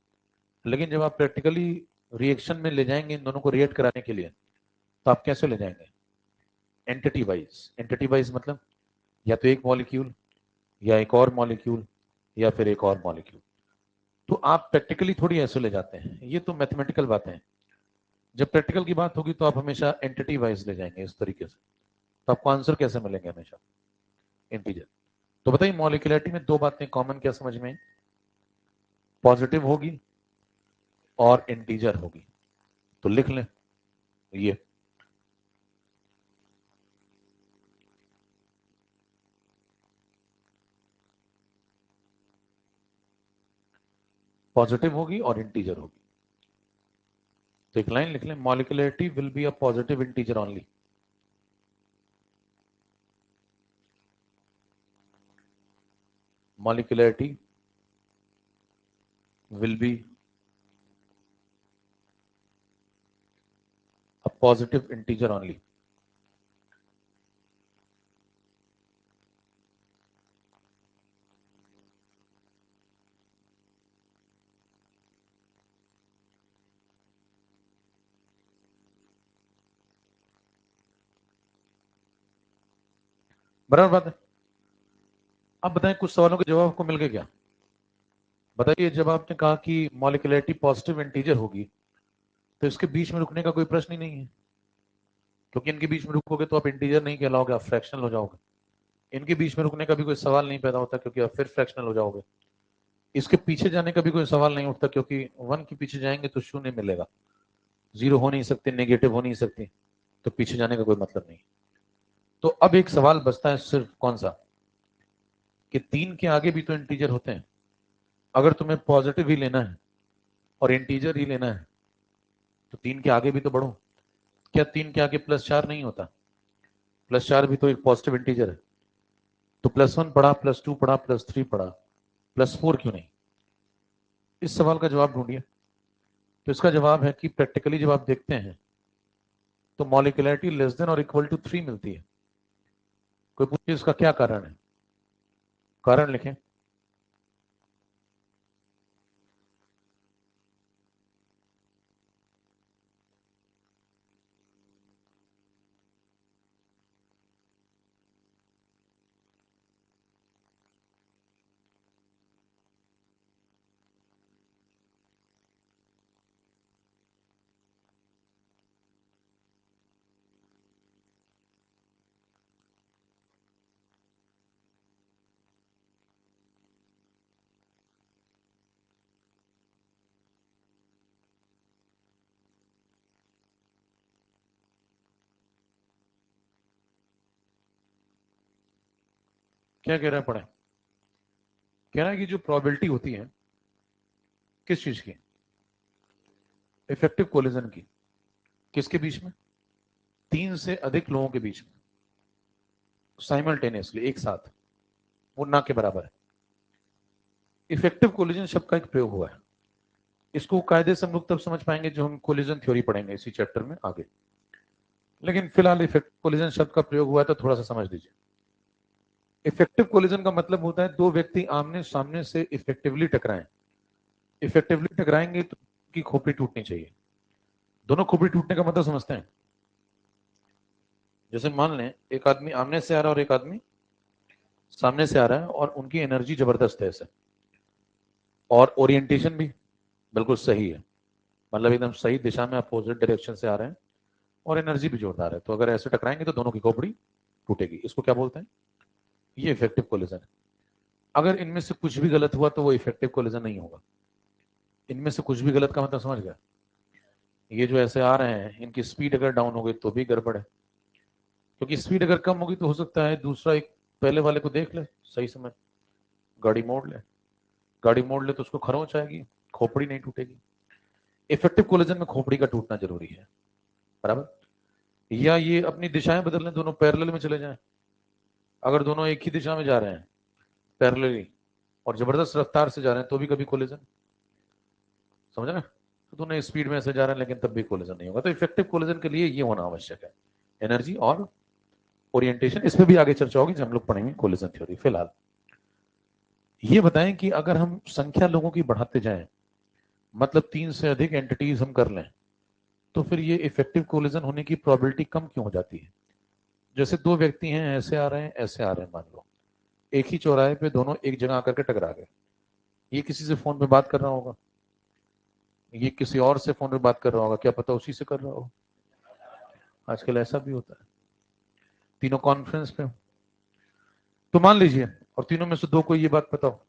लेकिन जब आप प्रैक्टिकली रिएक्शन में ले जाएंगे इन दोनों को रिएक्ट कराने के लिए, तो आप कैसे ले जाएंगे? Entity wise. एंटिटी वाइज मतलब या तो एक मॉलिक्यूल, या एक और मॉलिक्यूल, या फिर एक और मॉलिक्यूल। तो आप प्रैक्टिकली थोड़ी ऐसे ले जाते हैं, ये तो मैथमेटिकल बातें हैं। जब प्रैक्टिकल की बात होगी तो आप हमेशा एंटिटी वाइज ले जाएंगे इस तरीके से। तो आपको आंसर कैसे मिलेंगे? हमेशा इंटीजर। तो बताइए मॉलिक्यूलरिटी में दो बातें कॉमन क्या समझ में? पॉजिटिव होगी और इंटीजर होगी। तो लिख लें ये, पॉजिटिव होगी और इंटीजर होगी। तो एक लाइन लिख लें, molecularity will be a positive integer only. Molecularity will be a positive integer only. बराबर बात है। अब बताएं कुछ सवालों के जवाब आपको मिल गए क्या? बताइए, जब आपने कहा कि मॉलिक्युलरिटी पॉजिटिव इंटीजर होगी तो इसके बीच में रुकने का कोई प्रश्न ही नहीं है, क्योंकि इनके बीच में रुकोगे तो आप इंटीजर नहीं कहलाओगे, आप फ्रैक्शनल हो जाओगे। इनके बीच में रुकने का भी कोई सवाल नहीं पैदा होता, क्योंकि आप फिर फ्रैक्शनल हो जाओगे। इसके पीछे जाने का भी कोई सवाल नहीं उठता, क्योंकि 1 के पीछे जाएंगे तो शून्य मिलेगा, 0 हो नहीं सकते, नेगेटिव हो नहीं सकती, तो पीछे जाने का कोई मतलब नहीं। तो अब एक सवाल बचता है सिर्फ, कौन सा, कि 3 के आगे भी तो इंटीजर होते हैं। अगर तुम्हें पॉजिटिव ही लेना है और इंटीजर ही लेना है तो 3 के आगे भी तो बढ़ो। क्या 3 के आगे +4 नहीं होता? +4 भी तो एक पॉजिटिव इंटीजर है। तो +1 पढ़ा, +2 पढ़ा, +3 पढ़ा, +4 क्यों नहीं? इस सवाल का जवाब ढूंढिए। तो इसका जवाब है कि प्रैक्टिकली जब आप देखते हैं तो मॉलिक्युलरिटी लेस देन और इक्वल टू 3 मिलती है। कोई पूछे इसका क्या कारण है? कारण लिखें। क्या कह रहा है, पढ़े। कह रहा है कि जो प्रोबेबिलिटी होती है किस चीज की? इफेक्टिव कोलिजन की। किसके बीच में? 3 से अधिक लोगों के बीच में, साइमल्टेनियसली, एक साथ, वो ना के बराबर है। इफेक्टिव कोलिजन शब्द का एक प्रयोग हुआ है। इसको कायदे से हम लोग तब समझ पाएंगे जो हम कोलिजन थ्योरी पढ़ेंगे इसी चैप्टर में आगे। लेकिन फिलहाल इफेक्टिव कोलिजन शब्द का प्रयोग हुआ है तो थोड़ा सा समझ लीजिए। इफेक्टिव कोलिजन का मतलब होता है दो व्यक्ति आमने सामने से इफेक्टिवली टकराएं। इफेक्टिवली टकराएंगे तो की खोपड़ी टूटनी चाहिए। दोनों खोपड़ी टूटने का मतलब समझते हैं? जैसे मान लें एक आदमी आमने से आ रहा है और एक आदमी सामने से आ रहा है और उनकी एनर्जी जबरदस्त है ऐसे, और ओरिएंटेशन भी बिल्कुल सही है, मतलब एकदम सही दिशा में अपोजिट डायरेक्शन से आ रहे हैं और एनर्जी भी जोरदार है। तो अगर ऐसे टकराएंगे तो दोनों की खोपड़ी टूटेगी। इसको क्या बोलते हैं? ये इफेक्टिव कोलिजन है। अगर इनमें से कुछ भी गलत हुआ तो वो इफेक्टिव कोलिजन नहीं होगा। इनमें से कुछ भी गलत का मतलब समझ गया? ये जो ऐसे आ रहे हैं इनकी स्पीड अगर डाउन हो गई तो भी गड़बड़ है, क्योंकि स्पीड अगर कम होगी तो हो सकता है दूसरा एक पहले वाले को देख ले, सही समय गाड़ी मोड़ ले, गाड़ी मोड़ ले तो उसको खरोंच आएगी, खोपड़ी नहीं टूटेगी। इफेक्टिव कोलिजन में खोपड़ी का टूटना जरूरी है, बराबर। या ये अपनी दिशाएं बदल लें, दोनों पैरेलल में चले जाएं। अगर दोनों एक ही दिशा में जा रहे हैं पैरेलली और जबरदस्त रफ्तार से जा रहे हैं तो भी कभी कोलिजन, समझ ना? तो दोनों स्पीड में ऐसे जा रहे हैं लेकिन तब भी कोलिजन नहीं होगा। तो इफेक्टिव कोलिजन के लिए ये होना आवश्यक है, एनर्जी और ओरिएंटेशन। इसमें भी आगे चर्चा होगी जब हम लोग पढ़ेंगे कोलिजन थ्योरी। फिलहाल ये बताएं कि अगर हम संख्या लोगों की बढ़ाते जाएं, मतलब 3 से अधिक एंटिटीज हम कर लें, तो फिर ये इफेक्टिव कोलिजन होने की प्रोबेबिलिटी कम क्यों हो जाती है? जैसे दो व्यक्ति हैं, ऐसे आ रहे हैं ऐसे आ रहे हैं, मान लो एक ही चौराहे पे दोनों एक जगह आकर के टकरा गए। ये किसी से फोन पे बात कर रहा होगा, ये किसी और से फोन पे बात कर रहा होगा, क्या पता उसी से कर रहा हो। आजकल ऐसा भी होता है, तीनों कॉन्फ्रेंस पे हो। तो मान लीजिए और तीनों में से दो को ये बात पता हो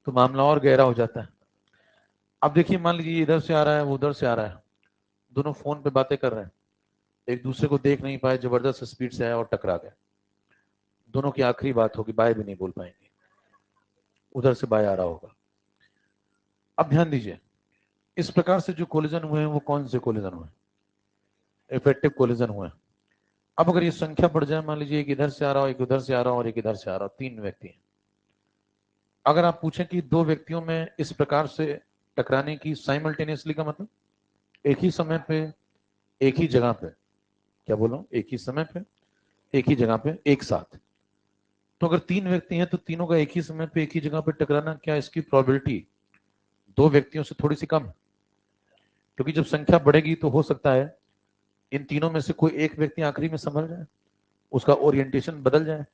तो मामला और गहरा हो जाता है। अब देखिए, मान लीजिए इधर से आ रहा है वो उधर से आ रहा है, दोनों फोन पे बातें कर रहे हैं, एक दूसरे को देख नहीं पाए, जबरदस्त स्पीड से आया और टकरा गए। दोनों की आखिरी बात होगी, बाय भी नहीं बोल पाएंगे, उधर से बाय आ रहा होगा। अब ध्यान दीजिए, इस प्रकार से जो कोलिजन हुए हैं वो कौन से कोलिजन हुए? इफेक्टिव कोलिजन हुए। अब अगर ये संख्या बढ़ जाए, मान लीजिए एक इधर से आ रहा हो, एक उधर से आ रहा हो और एक इधर से आ रहा हो, 3 व्यक्ति हैं। अगर आप पूछें कि 2 व्यक्तियों में इस प्रकार से टकराने की साइमल्टेनियसली का मतलब एक ही समय पे, एक ही जगह पे, क्या बोलो, एक ही समय पे, एक ही जगह पे, एक साथ। तो अगर 3 व्यक्ति हैं तो तीनों का एक ही समय पे एक ही जगह पे टकराना, क्या इसकी प्रोबेबिलिटी 2 व्यक्तियों से थोड़ी सी कम है? क्योंकि जब संख्या बढ़ेगी तो हो सकता है इन तीनों में से कोई एक व्यक्ति आखिरी में संभल जाए, उसका ओरिएंटेशन बदल जाए।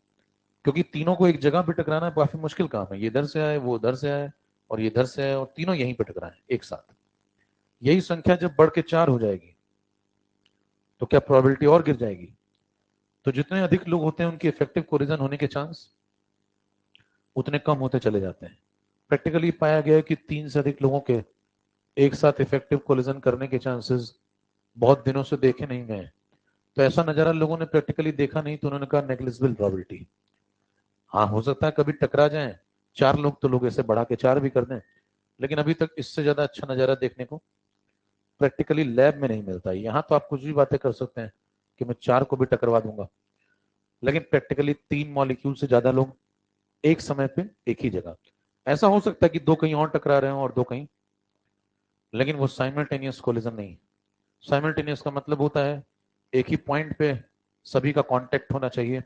क्योंकि तीनों को एक जगह पे टकराना काफी मुश्किल काम है। ये इधर से आए, वो उधर से आए और ये इधर से आए और तीनों यहीं पे टकराए एक साथ। यही संख्या जब बढ़ के 4 हो जाएगी तो क्या प्रोबेबिलिटी और गिर जाएगी? तो जितने अधिक लोग होते हैं उनकी इफेक्टिव कोलिजन होने के चांस उतने कम होते चले जाते हैं। प्रैक्टिकली पाया गया है कि 3 से अधिक लोगों के एक साथ इफेक्टिव कोलिजन करने के चांसेस बहुत दिनों से देखे नहीं गए। तो ऐसा नजारा लोगों ने प्रैक्टिकली देखा नहीं, तो उन्होंने कहा नेग्लिजिबल प्रोबेबिलिटी। हाँ, हो सकता है कभी टकरा जाएं 4 लोग, तो लोग ऐसे बढ़ा के 4 भी कर दें, लेकिन अभी तक इससे ज्यादा अच्छा नजारा देखने को प्रैक्टिकली लैब में नहीं मिलता। यहाँ तो आप कुछ भी बातें कर सकते हैं कि मैं 4 को भी टकरवा दूंगा, लेकिन प्रैक्टिकली 3 मॉलिक्यूल से ज्यादा लोग एक समय पे एक ही जगह। ऐसा हो सकता है कि 2 कहीं और टकरा रहे हो और 2 कहीं, लेकिन वो साइमल्टेनियस कोलिजन नहीं। साइमल्टेनियस का मतलब होता है एक ही पॉइंट पे सभी का कांटेक्ट होना चाहिए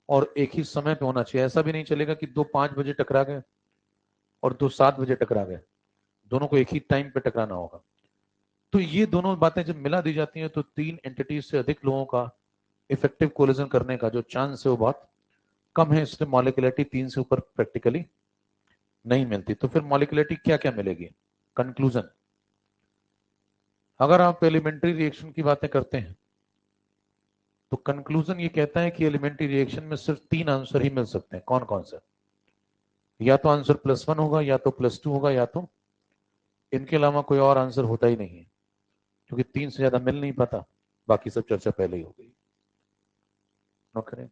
और एक ही समय पे होना चाहिए। ऐसा भी नहीं चलेगा कि 2 5 बजे टकरा गए और 2 7 बजे टकरा गए, दोनों को एक ही टाइम पे टकराना होगा। तो ये दोनों बातें जब मिला दी जाती हैं तो 3 एंटिटीज से अधिक लोगों का इफेक्टिव कोलिजन करने का जो चांस है वो बहुत कम है। इसलिए मॉलिक्युलरिटी 3 से ऊपर प्रैक्टिकली नहीं मिलती। तो फिर मॉलिक्युलरिटी क्या क्या मिलेगी? कंक्लूजन, अगर आप एलिमेंट्री रिएक्शन की बातें करते हैं तो कंक्लूजन ये कहता है कि एलिमेंट्री रिएक्शन में सिर्फ 3 आंसर ही मिल सकते हैं। कौन कौन से? या तो आंसर +1 होगा, या तो +2 होगा, या तो इनके अलावा कोई और आंसर होता ही नहीं है, क्योंकि 3 से ज्यादा मिल नहीं पाता। बाकी सब चर्चा पहले ही हो गई। नौकरी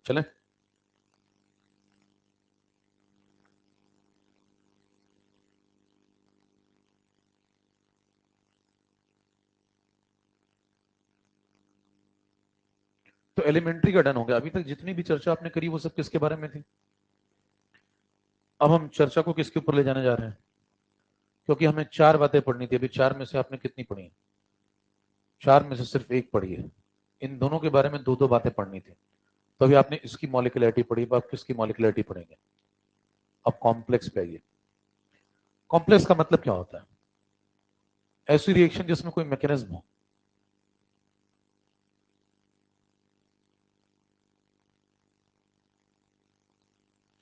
चले। तो एलिमेंट्री का डन हो गया। अभी तक जितनी भी चर्चा आपने करी वो सब किसके बारे में थी? अब हम चर्चा को किसके ऊपर ले जाने जा रहे हैं? क्योंकि हमें 4 बातें पढ़नी थी। अभी 4 में से आपने कितनी पढ़ी? 4 में से सिर्फ एक पढ़ी है। इन दोनों के बारे में 2 2 बातें पढ़नी थी। तो अभी आपने इसकी मॉलिक्युलरिटी पढ़ी, अब आप किसकी मॉलिक्युलरिटी पढ़ेंगे? अब कॉम्प्लेक्स पे आइए। कॉम्प्लेक्स का मतलब क्या होता है? ऐसी रिएक्शन जिसमें कोई मैकेनिज्म हो।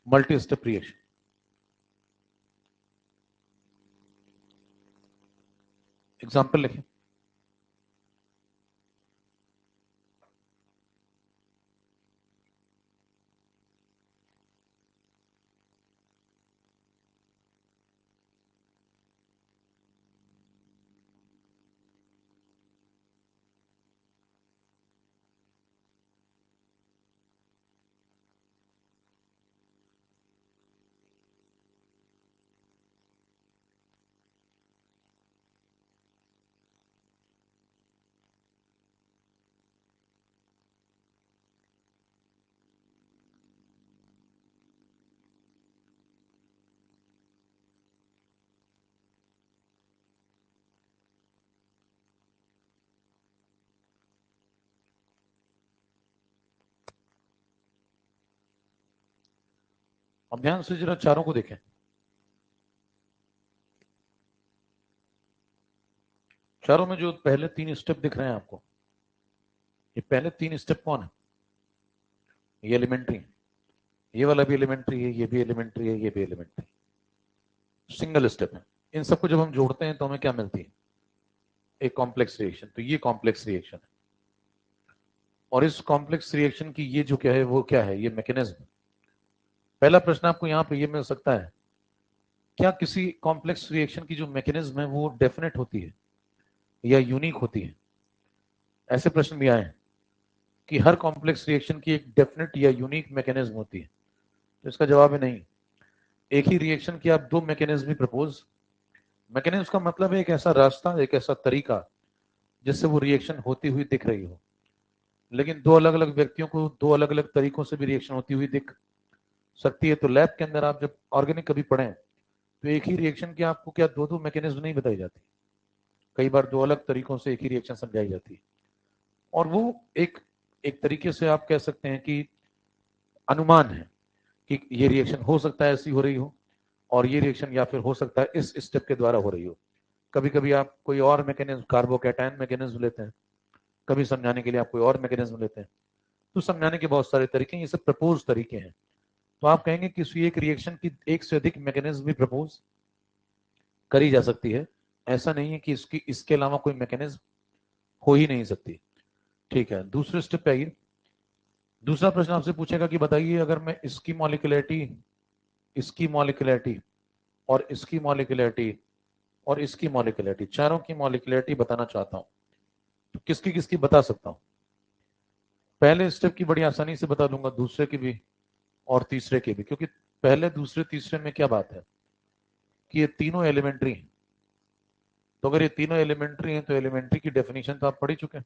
Multi step reaction. एग्जाम्पल लिखें। अब ध्यान से जरा चारों को देखें। चारों में जो पहले 3 स्टेप दिख रहे हैं आपको, ये पहले 3 स्टेप कौन है? ये एलिमेंट्री, ये वाला भी एलिमेंट्री है, ये भी एलिमेंट्री है, ये भी एलिमेंट्री, सिंगल स्टेप है। इन सबको जब हम जोड़ते हैं तो हमें क्या मिलती है? एक कॉम्प्लेक्स रिएक्शन। तो ये कॉम्प्लेक्स रिएक्शन है। और इस कॉम्प्लेक्स रिएक्शन की ये जो क्या है वो क्या है, ये मैकेनिज्म। पहला प्रश्न आपको यहाँ पे ये मिल सकता है, क्या किसी कॉम्प्लेक्स रिएक्शन की जो मैकेनिज्म है वो डेफिनेट होती है या यूनिक होती है? ऐसे प्रश्न भी आए हैं कि हर कॉम्प्लेक्स रिएक्शन की एक डेफिनेट या यूनिक मैकेनिज्म होती है। तो इसका जवाब है नहीं। एक ही रिएक्शन की आप दो मैकेनिज्म भी प्रपोज, मैकेनिज्म का मतलब है एक ऐसा रास्ता, एक ऐसा तरीका जिससे वो रिएक्शन होती हुई दिख रही हो। लेकिन दो अलग अलग व्यक्तियों को दो अलग अलग तरीकों से भी रिएक्शन होती हुई दिख सकती है। तो लैब के अंदर आप जब ऑर्गेनिक कभी पढ़ें तो एक ही रिएक्शन की आपको क्या दो दो मैकेनिज्म नहीं बताई जाती, कई बार दो अलग तरीकों से एक ही रिएक्शन समझाई जाती है। और वो एक एक तरीके से आप कह सकते हैं कि अनुमान है कि ये रिएक्शन हो सकता है ऐसी हो रही हो, और ये रिएक्शन या फिर हो सकता है इस स्टेप के द्वारा हो रही हो। कभी कभी आप कोई और मैकेनिज्म, कार्बोकैटायन मैकेनिज्म लेते हैं, कभी समझाने के लिए आप कोई और मैकेनिज्म लेते हैं। तो समझाने के बहुत सारे तरीके हैं, ये सब प्रपोज तरीके हैं। तो आप कहेंगे कि किसी एक रिएक्शन की एक से अधिक मैकेनिज्म भी प्रपोज करी जा सकती है। ऐसा नहीं है कि इसके अलावा कोई मैकेनिज्म हो ही नहीं सकती। ठीक है, दूसरे स्टेप पे आइए। दूसरा प्रश्न आपसे पूछेगा कि बताइए अगर मैं इसकी मॉलिक्यूलरिटी, इसकी मॉलिक्यूलरिटी और इसकी मॉलिक्यूलरिटी और इसकी मॉलिक्यूलरिटी, चारों की मॉलिक्यूलरिटी बताना चाहता हूं, तो किसकी किसकी बता सकता हूं? पहले स्टेप की बड़ी आसानी से बता दूंगा, दूसरे की भी और तीसरे की भी, क्योंकि पहले दूसरे तीसरे में क्या बात है कि ये तीनों एलिमेंट्री हैं। तो अगर ये तीनों एलिमेंट्री हैं तो एलिमेंट्री की डेफिनेशन तो आप पढ़ ही चुके हैं।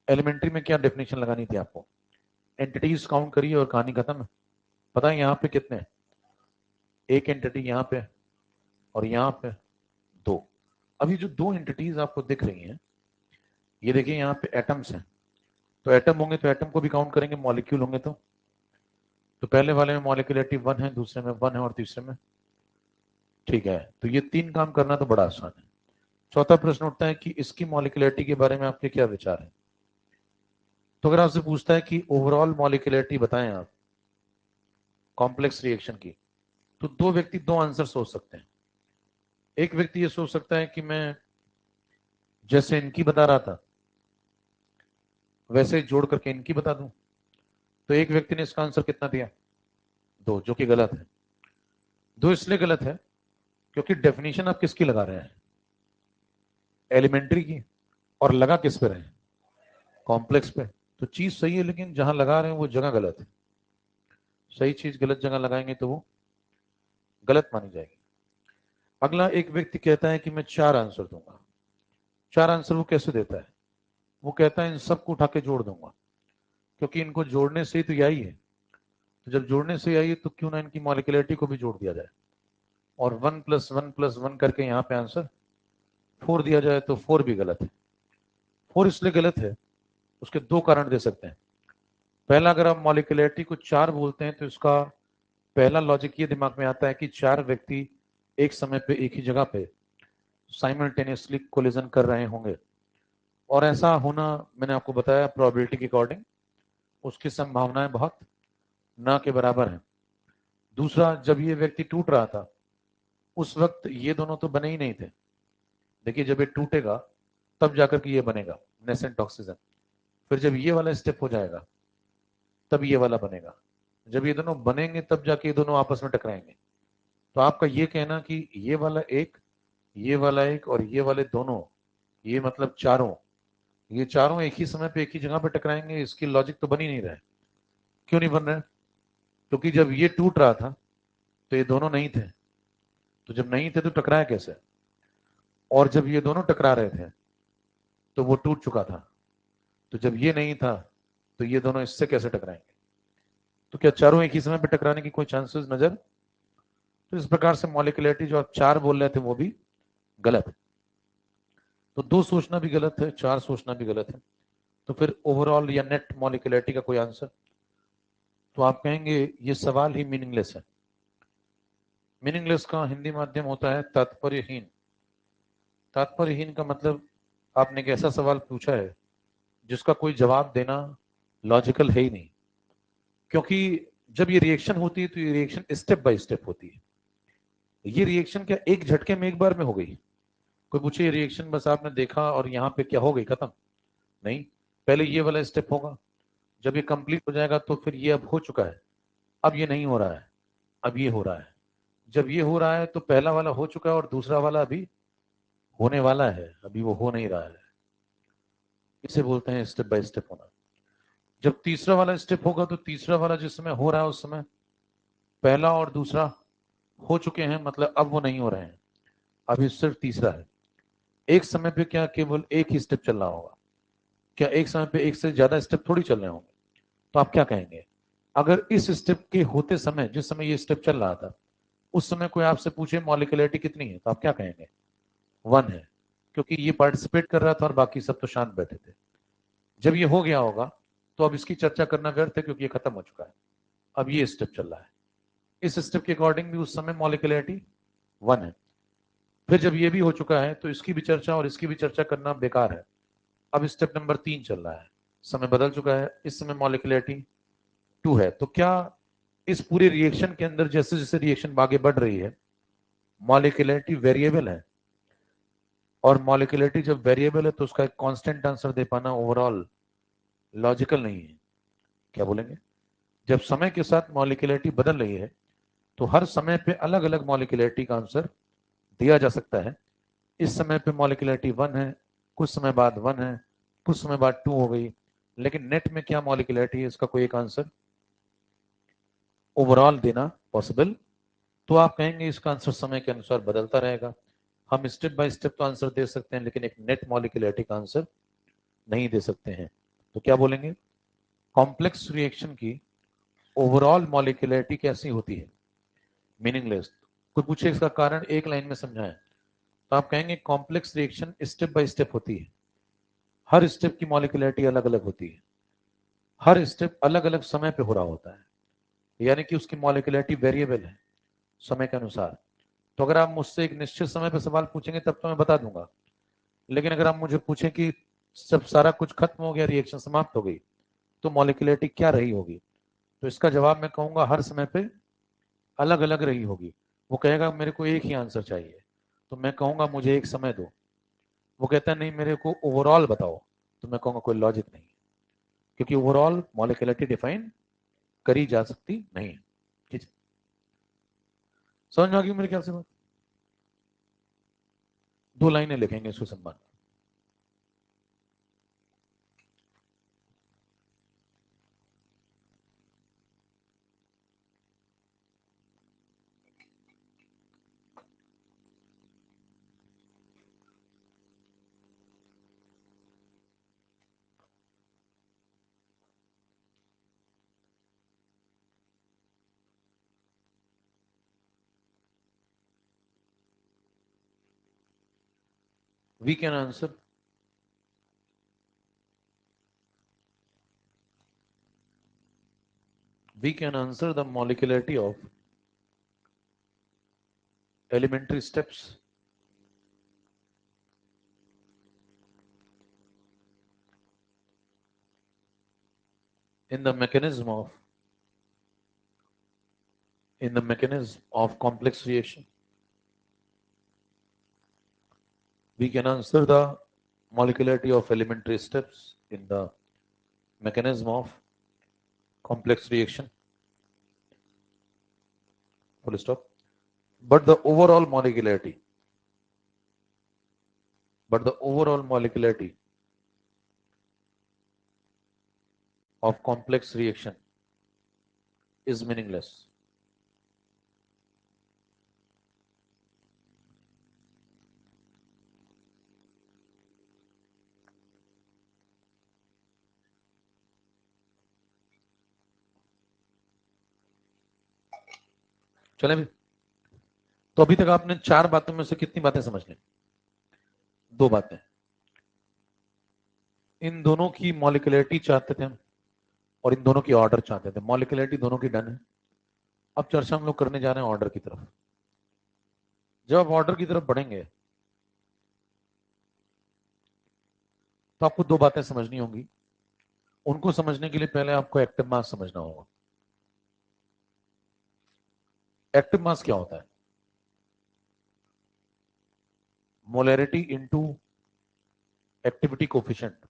एलिमेंट्री में क्या डेफिनेशन लगानी थी आपको? एंटिटीज काउंट करिए और कहानी खत्म है। पता है यहाँ पे कितने हैं? एक एंटिटी यहाँ पे और यहाँ पे दो। अभी जो दो एंटिटीज आपको दिख रही हैं, ये देखिए यहाँ पे एटम्स हैं। तो एटम होंगे तो एटम को भी काउंट करेंगे, मॉलिक्यूल होंगे तो पहले वाले में मॉलिक्यूलरिटी 1 है, दूसरे में 1 है और तीसरे में, ठीक है। तो ये तीन काम करना तो बड़ा आसान है। चौथा प्रश्न उठता है कि इसकी मॉलिक्यूलरिटी के बारे में आपके क्या विचार है? तो अगर आपसे पूछता है कि ओवरऑल मॉलिक्यूलरिटी बताएं आप कॉम्प्लेक्स रिएक्शन की, तो दो व्यक्ति दो आंसर सोच सकते हैं। एक व्यक्ति ये सोच सकता है कि मैं जैसे इनकी बता रहा था वैसे ही जोड़ करके इनकी बता दूं। तो एक व्यक्ति ने इसका आंसर कितना दिया? दो, जो कि गलत है। दो इसलिए गलत है क्योंकि डेफिनेशन आप किसकी लगा रहे हैं? एलिमेंट्री की। और लगा किस पे रहे हैं? कॉम्प्लेक्स पे। तो चीज सही है लेकिन जहां लगा रहे हैं वो जगह गलत है। सही चीज गलत जगह लगाएंगे तो वो गलत मानी जाएगी। अगला, एक व्यक्ति कहता है कि मैं चार आंसर दूंगा। चार आंसर वो कैसे देता है? वो कहता है इन सबको उठा के जोड़ दूंगा, क्योंकि इनको जोड़ने से ही तो यही है। तो जब जोड़ने से आई है तो क्यों ना इनकी मॉलिक्यूलरिटी को भी जोड़ दिया जाए, और 1+1+1 करके यहाँ पे आंसर 4 दिया जाए। तो 4 भी गलत है। 4 इसलिए गलत है, उसके दो कारण दे सकते हैं। पहला, अगर आप मॉलिक्यूलरिटी को 4 बोलते हैं तो इसका पहला लॉजिक ये दिमाग में आता है कि चार व्यक्ति एक समय पे एक ही जगह पे साइमल्टेनियसली कोलिजन कर रहे होंगे, और ऐसा होना मैंने आपको बताया प्रोबेबिलिटी के अकॉर्डिंग उसकी संभावनाएं बहुत ना के बराबर है। दूसरा, जब ये व्यक्ति टूट रहा था उस वक्त ये दोनों तो बने ही नहीं थे। देखिए, जब ये टूटेगा तब जाकर के ये बनेगा नेसेंट ऑक्सीजन। फिर जब ये वाला स्टेप हो जाएगा तब ये वाला बनेगा। जब ये दोनों बनेंगे तब जाके ये दोनों आपस में टकराएंगे। तो आपका ये कहना कि ये वाला एक, ये वाला एक और ये वाले दोनों, ये मतलब चारों, ये चारों एक ही समय पे एक ही जगह पे टकराएंगे, इसकी लॉजिक तो बन ही नहीं रहा है। क्यों नहीं बन रहा है? क्योंकि जब ये टूट रहा था तो ये दोनों नहीं थे। तो जब नहीं थे तो टकराया कैसे? और जब ये दोनों टकरा रहे थे तो वो टूट चुका था। तो जब ये नहीं था तो ये दोनों इससे कैसे टकराएंगे? तो क्या चारों एक ही समय पे टकराने की कोई चांसेस नजर? तो इस प्रकार से मॉलिक्यूलरिटी जो आप चार बोल रहे थे वो भी गलत है। तो दो सोचना भी गलत है, चार सोचना भी गलत है। तो फिर ओवरऑल या नेट मॉलिक्यूलरिटी का कोई आंसर? तो आप कहेंगे ये सवाल ही मीनिंगलेस है। मीनिंगलेस का हिंदी माध्यम होता है तात्पर्यहीन। तात्पर्यहीन का मतलब आपने एक ऐसा सवाल पूछा है जिसका कोई जवाब देना लॉजिकल है ही नहीं। क्योंकि जब ये रिएक्शन होती है तो ये रिएक्शन स्टेप बाय स्टेप होती है। ये रिएक्शन क्या एक झटके में एक बार में हो गई? कोई पूछे ये रिएक्शन बस आपने देखा और यहाँ पे क्या हो गई, खत्म? नहीं, पहले ये वाला स्टेप होगा, जब ये कंप्लीट हो जाएगा तो फिर ये अब हो चुका है, अब ये नहीं हो रहा है, अब ये हो रहा है। जब ये हो रहा है तो पहला वाला हो चुका है और दूसरा वाला अभी होने वाला है, अभी वो हो नहीं रहा है। इसे बोलते हैं स्टेप बाय स्टेप होना। जब तीसरा वाला स्टेप होगा तो तीसरा वाला जिस समय हो रहा है उस समय पहला और दूसरा हो चुके हैं, मतलब अब वो नहीं हो रहे हैं, अभी सिर्फ तीसरा है। एक समय पे क्या केवल एक ही स्टेप चल रहा होगा? क्या एक समय पे एक से ज्यादा स्टेप थोड़ी चल रहे होंगे? तो आप क्या कहेंगे? अगर इस स्टेप के होते समय, जिस समय ये स्टेप चल रहा था, उस समय कोई आपसे पूछे मॉलिक्यूलरिटी कितनी है, तो आप क्या कहेंगे? 1 है, क्योंकि ये पार्टिसिपेट कर रहा था और बाकी सब तो शांत बैठे थे। जब ये हो गया होगा तो अब इसकी चर्चा करना व्यर्थ है, क्योंकि ये खत्म हो चुका है, अब ये स्टेप चल रहा है। इस स्टेप के अकॉर्डिंग भी उस समय मॉलिक्यूलरिटी 1 है। फिर जब ये भी हो चुका है तो इसकी भी चर्चा और इसकी भी चर्चा करना बेकार है। अब स्टेप नंबर 3 चल रहा है, समय बदल चुका है, इस समय मॉलिक्यूलरिटी 2 है। तो क्या इस पूरे रिएक्शन के अंदर जैसे जैसे रिएक्शन आगे बढ़ रही है मॉलिक्यूलरिटी वेरिएबल है, और मॉलिक्यूलरिटी जब वेरिएबल है तो उसका एक कांस्टेंट आंसर दे पाना ओवरऑल लॉजिकल नहीं है। क्या बोलेंगे? जब समय के साथ मॉलिक्यूलरिटी बदल रही है तो हर समय पे अलग अलग मॉलिक्यूलरिटी का आंसर दिया जा सकता है। इस समय पे मॉलिक्यूलरिटी 1 है, कुछ समय बाद 1 है, कुछ समय बाद 2 हो गई, लेकिन नेट में क्या मॉलिक्यूलरिटी है इसका कोई एक आंसर ओवरऑल देना पॉसिबल। तो आप कहेंगे इसका आंसर समय के अनुसार बदलता रहेगा। हम स्टेप बाय स्टेप तो आंसर दे सकते हैं, लेकिन एक नेट मॉलिक्यूलरिटी का आंसर नहीं दे सकते हैं। तो क्या बोलेंगे? कॉम्प्लेक्स रिएक्शन की ओवरऑल मॉलिक्यूलरिटी कैसी होती है? मीनिंगलेस। कोई पूछे इसका कारण एक लाइन में समझाएं, तो आप कहेंगे complex reaction step by step होती है, हर स्टेप की मॉलिक्यूलरिटी अलग अलग होती है, हर स्टेप अलग अलग समय पे हो रहा होता है, यानी कि उसकी मॉलिक्यूलरिटी वेरिएबल है समय के अनुसार। तो अगर आप मुझसे एक निश्चित समय पर सवाल पूछेंगे तब तो मैं बता दूंगा, लेकिन अगर आप मुझे पूछें कि सब सारा कुछ खत्म हो गया, रिएक्शन समाप्त हो गई, तो मॉलिक्यूलरिटी क्या रही होगी, तो इसका जवाब मैं कहूंगा हर समय पे अलग अलग रही होगी। वो कहेगा मेरे को एक ही आंसर चाहिए, तो मैं कहूंगा मुझे एक समय दो। वो कहता है नहीं मेरे को ओवरऑल बताओ, तो मैं कहूंगा कोई लॉजिक नहीं, क्योंकि ओवरऑल मॉलिक्यूलरिटी डिफाइन करी जा सकती नहीं है। ठीक है, समझ में आ गई मेरे ख्याल से बात? 2 लाइनें लिखेंगे इसको सम्मान। We can answer the molecularity of elementary steps in the mechanism of complex reaction. We can answer the molecularity of elementary steps in the mechanism of complex reaction. Full stop. But the overall molecularity, of complex reaction is meaningless. चले भी? तो अभी तक आपने 4 बातों में से कितनी बातें समझ ली? 2 बातें। इन दोनों की मॉलिक्यूलरिटी चाहते थे हम, और इन दोनों की ऑर्डर चाहते थे। मॉलिक्यूलरिटी दोनों की डन है। अब चर्चा हम लोग करने जा रहे हैं ऑर्डर की तरफ। जब आप ऑर्डर की तरफ बढ़ेंगे तो आपको 2 बातें समझनी होंगी। उनको समझने के लिए पहले आपको एक्टिव मास समझना होगा। एक्टिव मास क्या होता है? Molarity into activity coefficient.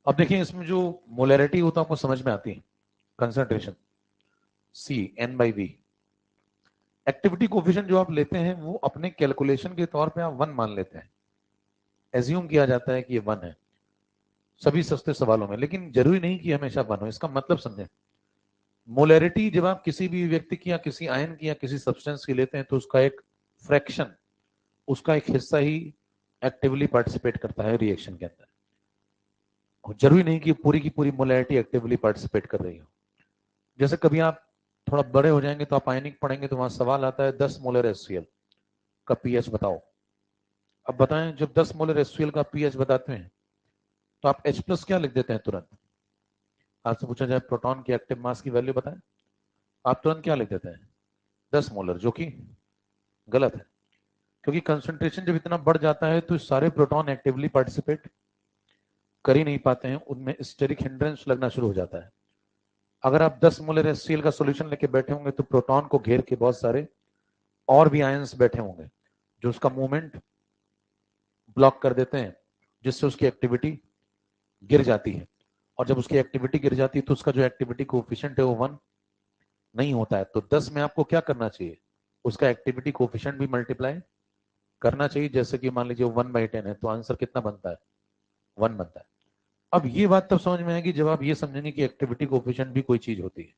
अब देखिए इसमें जो मोलैरिटी होता है आपको समझ में आती है, concentration C N/V। Activity coefficient जो आप लेते हैं वो अपने कैलकुलेशन के तौर पे आप 1 मान लेते हैं, एज्यूम किया जाता है कि ये 1 है सभी सस्ते सवालों में, लेकिन जरूरी नहीं कि हमेशा 1 हो। इसका मतलब समझें, मोलैरिटी जब आप किसी भी व्यक्ति की या किसी आयन की या किसी सब्सटेंस की लेते हैं तो उसका एक फ्रैक्शन, उसका एक हिस्सा ही एक्टिवली पार्टिसिपेट करता है रिएक्शन के अंदर। जरूरी नहीं कि पूरी की पूरी मोलैरिटी एक्टिवली पार्टिसिपेट कर रही हो। जैसे कभी आप थोड़ा बड़े हो जाएंगे तो आप आयनिक पढ़ेंगे तो वहां सवाल आता है 10 मोलर HCl का पीएच बताओ। अब बताएं, जब 10 मोलर HCl का पीएच बताते हैं तो आप H+ क्या लिख देते हैं तुरंत? आपसे पूछा जाए प्रोटॉन की एक्टिव मास की वैल्यू बताएं, आप तुरंत क्या लिख देते हैं? 10 मोलर, जो कि गलत है, क्योंकि कंसंट्रेशन जब इतना बढ़ जाता है तो सारे प्रोटॉन एक्टिवली पार्टिसिपेट कर ही नहीं पाते हैं, उनमें स्टेरिक हिंड्रेंस लगना शुरू हो जाता है। अगर आप 10 मोलर HCl का सॉल्यूशन लेके बैठे होंगे तो प्रोटॉन को घेर के बहुत सारे और भी आयंस बैठे होंगे जो उसका मूवमेंट ब्लॉक कर देते हैं, जिससे उसकी एक्टिविटी गिर जाती है। और जब उसकी एक्टिविटी गिर जाती है तो उसका जो एक्टिविटी कोफिशिएंट है वो 1 नहीं होता है। तो 10 में आपको क्या करना चाहिए? उसका एक्टिविटी कोफिशिएंट भी मल्टीप्लाई करना चाहिए। जैसे कि मान लीजिए 1/10 है तो आंसर कितना बनता है? 1 बनता है। अब ये बात तब समझ में आएगी जब आप ये समझेंगे कि एक्टिविटी कोफिशिएंट भी कोई चीज होती है।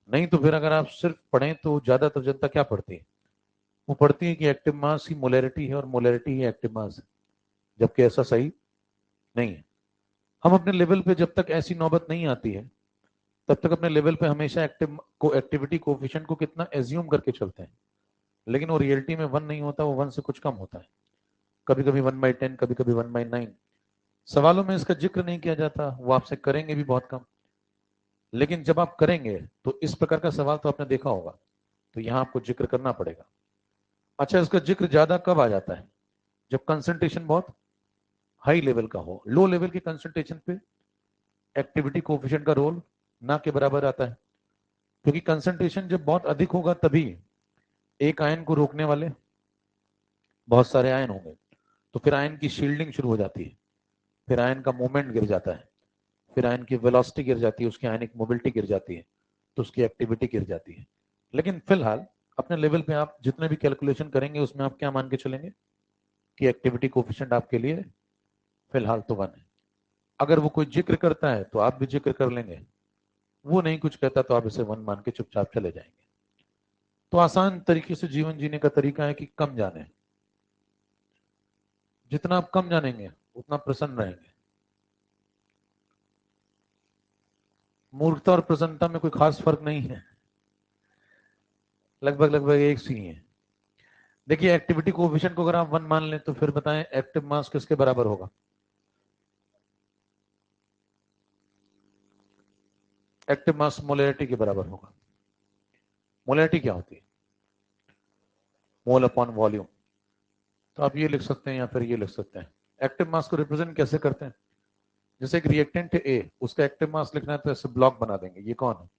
नहीं तो फिर अगर आप सिर्फ पढ़ें तो ज्यादातर जनता क्या पढ़ती है? वो पढ़ती है कि एक्टिव मास ही मोलैरिटी है और मोलैरिटी ही एक्टिव मास है, जबकि ऐसा सही नहीं है। हम अपने लेवल पे जब तक ऐसी नौबत नहीं आती है तब तक अपने लेवल पे हमेशा एक्टिविटी कोफिशिएंट को कितना एज्यूम करके चलते हैं, लेकिन वो रियलिटी में 1 नहीं होता, वो 1 से कुछ कम होता है। कभी कभी 1/10, कभी कभी 1/9। सवालों में इसका जिक्र नहीं किया जाता, वो आपसे करेंगे भी बहुत कम, लेकिन जब आप करेंगे तो इस प्रकार का सवाल तो आपने देखा होगा, तो यहां आपको जिक्र करना पड़ेगा। अच्छा, इसका जिक्र ज्यादा कब आ जाता है? जब कंसंट्रेशन बहुत हाई लेवल का हो। लो लेवल के कंसंट्रेशन पे एक्टिविटी कोफिशिएंट का रोल ना के बराबर आता है, क्योंकि कंसंट्रेशन जब बहुत अधिक होगा तभी एक आयन को रोकने वाले बहुत सारे आयन होंगे, तो फिर आयन की शील्डिंग शुरू हो जाती है, फिर आयन का मूवमेंट गिर जाता है, फिर आयन की वेलोसिटी गिर जाती है, उसकी आयनिक मोबिलिटी गिर जाती है, तो उसकी एक्टिविटी गिर जाती है। लेकिन फिलहाल अपने लेवल पे आप जितने भी कैलकुलेशन करेंगे उसमें आप क्या मान के चलेंगे कि एक्टिविटी कोफिशिएंट आपके लिए फिलहाल तो 1 है। अगर वो कोई जिक्र करता है तो आप भी जिक्र कर लेंगे, वो नहीं कुछ कहता तो आप इसे 1 मान के चुपचाप चले जाएंगे। तो आसान तरीके से जीवन जीने का तरीका है कि कम जाने। जितना आप कम जानेंगे उतना प्रसन्न रहेंगे। मूर्खता और प्रसन्नता में कोई खास फर्क नहीं है, लगभग लगभग एक सी ही है। देखिए एक्टिविटी कोएफिशिएंट को अगर आप 1 मान लें तो फिर बताएं एक्टिव मास किसके बराबर होगा? एक्टिव मास मोलैरिटी के बराबर होगा। मोलैरिटी क्या होती है? Mole upon volume. तो आप ये लिख सकते हैं या फिर ये लिख सकते हैं। एक्टिव मास को रिप्रेजेंट कैसे करते हैं? जैसे एक रिएक्टेंट है ए, उसका एक्टिव मास लिखना है तो ऐसे ब्लॉक बना देंगे। ये कौन है?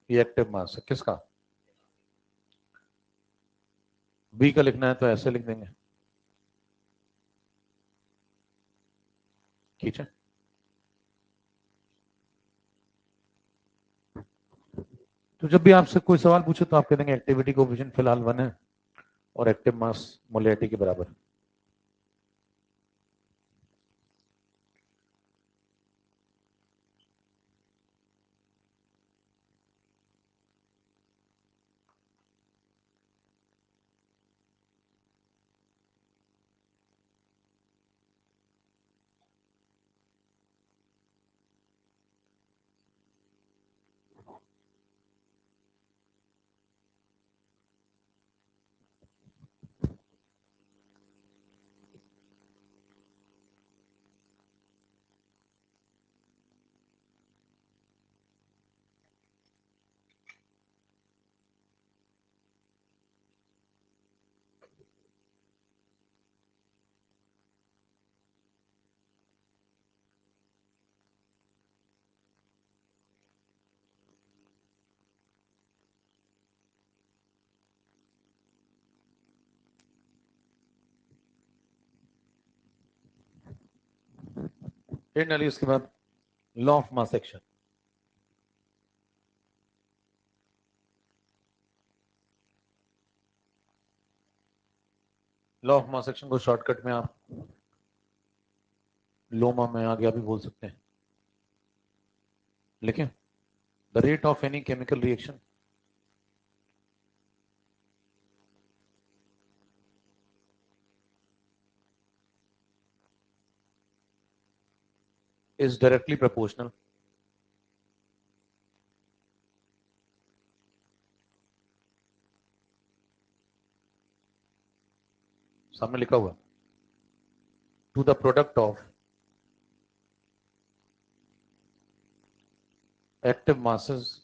ये एक्टिव मास है किसका? बी का लिखना है तो ऐसे लिख देंगे। ठीक है, तो जब भी आपसे कोई सवाल पूछे तो आप कह देंगे एक्टिविटी कोएफिशिएंट फिलहाल 1 है और एक्टिव मास मोलैरिटी के बराबर। डालिए। उसके बाद law of mass action. Law of mass action को शॉर्टकट में आप लोमा में आगे भी बोल सकते हैं। लिखें, the rate of any chemical reaction is directly proportional सामने लिखा हुआ to the product of active masses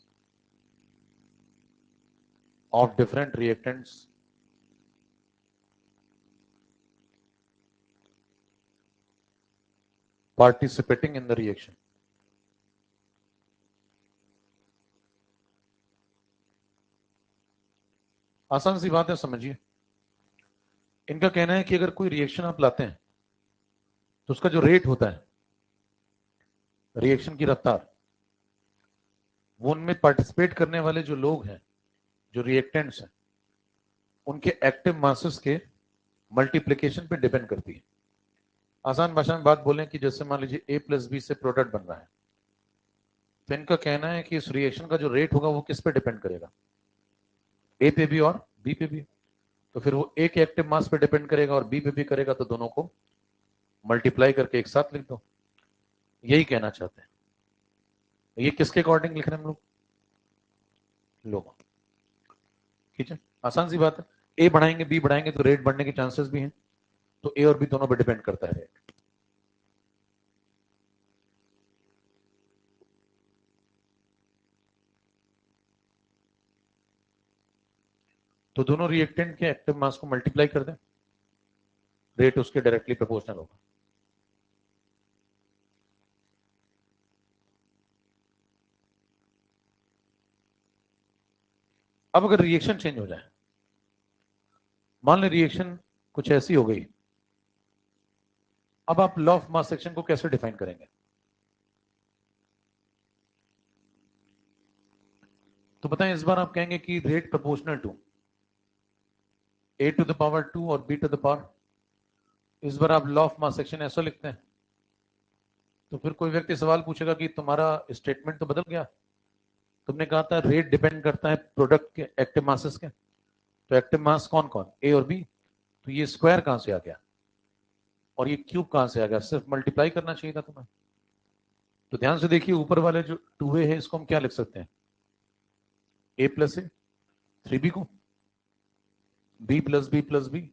of different reactants participating in the reaction। आसान सी बात है, समझिए। इनका कहना है कि अगर कोई रिएक्शन आप लाते हैं तो उसका जो रेट होता है, रिएक्शन की रफ्तार, वो उनमें पार्टिसिपेट करने वाले जो लोग हैं, जो रिएक्टेंट्स हैं, उनके एक्टिव मासेस के मल्टीप्लिकेशन पे डिपेंड करती है। आसान भाषा में बात बोलें कि जैसे मान लीजिए ए प्लस बी से प्रोडक्ट बन रहा है, तो इनका कहना है कि इस रिएक्शन का जो रेट होगा वो किस पे डिपेंड करेगा, ए पे भी और बी पे भी। तो फिर वो ए के एक्टिव मास पे डिपेंड करेगा और बी पे भी करेगा, तो दोनों को मल्टीप्लाई करके एक साथ लिख दो। यही कहना चाहते हैं। ये किसके अकॉर्डिंग लिख रहे हैं हम लोग? लोग। ठीक है, आसान सी बात है। ए बढ़ाएंगे बी बढ़ाएंगे तो रेट बढ़ने के चांसेस भी हैं, तो ए और बी दोनों पे डिपेंड करता है रेट। तो दोनों रिएक्टेंट के एक्टिव मास को मल्टीप्लाई कर दें, रेट उसके डायरेक्टली प्रोपोर्शनल होगा। अब अगर रिएक्शन चेंज हो जाए, मान लें रिएक्शन कुछ ऐसी हो गई, अब आप लॉ ऑफ मास एक्शन को कैसे डिफाइन करेंगे? तो बताएं, इस बार आप कहेंगे कि rate proportional to A to the power 2 और बी टू द पावर, इस बार आप लॉ ऑफ मास एक्शन ऐसा लिखते हैं, तो फिर कोई व्यक्ति सवाल पूछेगा कि तुम्हारा स्टेटमेंट तो बदल गया, तुमने कहा था रेट डिपेंड करता है प्रोडक्ट के एक्टिव मासेस के, तो एक्टिव मास कौन कौन, ए और बी, तो ये स्क्वायर कहां से आ गया और ये क्यूब कहां से आ गया? सिर्फ मल्टीप्लाई करना चाहिए था तुम्हें। तो ध्यान से देखिए, ऊपर वाले जो 2a है इसको हम क्या लिख सकते हैं, a प्लस ए, 3b को b प्लस बी,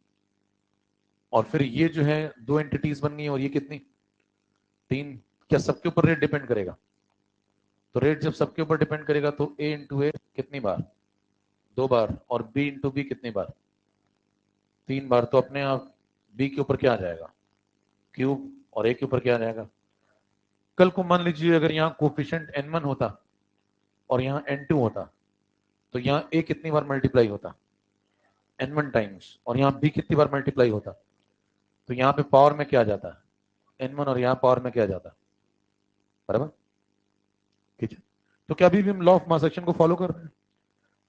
और फिर ये जो है दो एंटिटीज बन गई और ये कितनी, तीन। क्या सबके ऊपर रेट डिपेंड करेगा? तो रेट जब सबके ऊपर डिपेंड करेगा तो a इंटू ए कितनी बार, 2 बार, और b इंटू बी कितनी बार, 3 बार। तो अपने आप b के ऊपर क्या आ जाएगा, क्यूब, और a के ऊपर क्या आ जाएगा। कल को मान लीजिए अगर यहाँ कोफिशिएंट n1 होता और यहाँ n2 होता, तो यहाँ a कितनी बार मल्टीप्लाई होता, n1 टाइम्स, और यहाँ b कितनी बार मल्टीप्लाई होता, तो यहाँ पे पावर में क्या आ जाता है, n1, और यहाँ पावर में क्या आ जाता, बराबर। ठीक है, तो क्या अभी भी हम लॉ ऑफ मास एक्शन को फॉलो कर रहे हैं?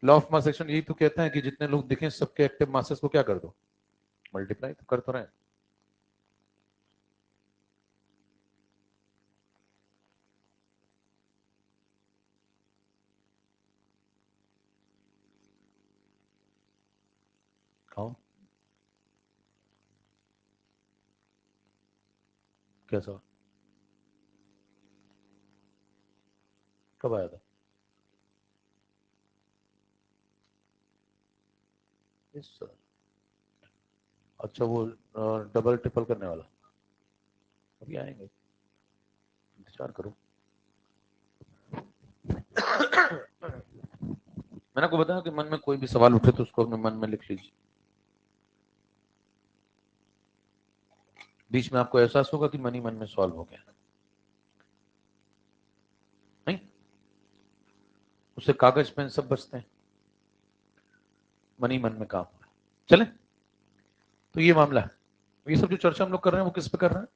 लॉ ऑफ मास एक्शन यही तो कहता है कि जितने लोग दिखें सबके एक्टिव मासेस को क्या कर दो, मल्टीप्लाई। तो कर तो रहे हैं। खाओ, कैसा, कब आया था? इस साल? अच्छा, वो डबल ट्रिपल करने वाला, अभी आएंगे, इंतजार करो। मैंने आपको बताया कि मन में कोई भी सवाल उठे तो उसको अपने मन में लिख लीजिए। बीच में आपको एहसास होगा कि मन ही मन में सॉल्व हो गया, नहीं? उससे कागज पेन सब बचते हैं, मन ही मन में काम हो रहा है। चले, तो ये मामला है। ये सब जो चर्चा हम लोग कर रहे हैं वो किस पे कर रहे हैं?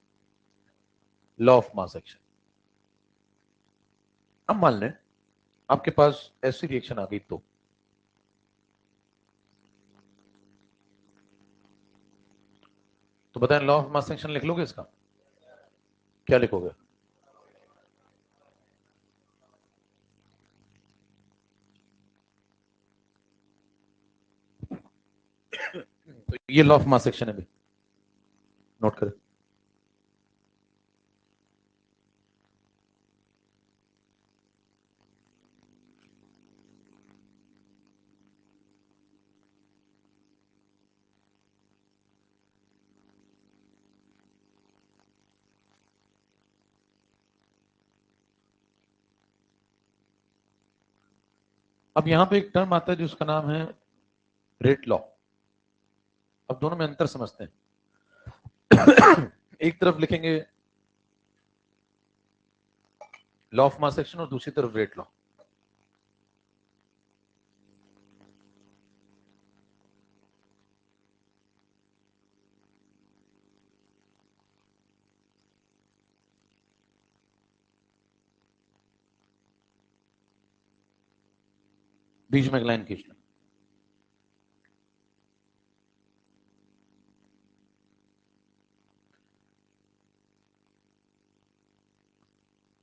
Law of mass action. अब मान लें आपके पास ऐसी रिएक्शन आ गई तो बताएं लॉ ऑफ मास एक्शन लिख लोगे इसका? क्या लिखोगे? तो ये लॉ ऑफ मास एक्शन है भी, नोट करें। अब यहां पे एक टर्म आता है जिसका नाम है रेट लॉ। अब दोनों में अंतर समझते हैं। एक तरफ लिखेंगे लॉ ऑफ मास एक्शन और दूसरी तरफ रेट लॉ। बीच में एक लाइन खींचना।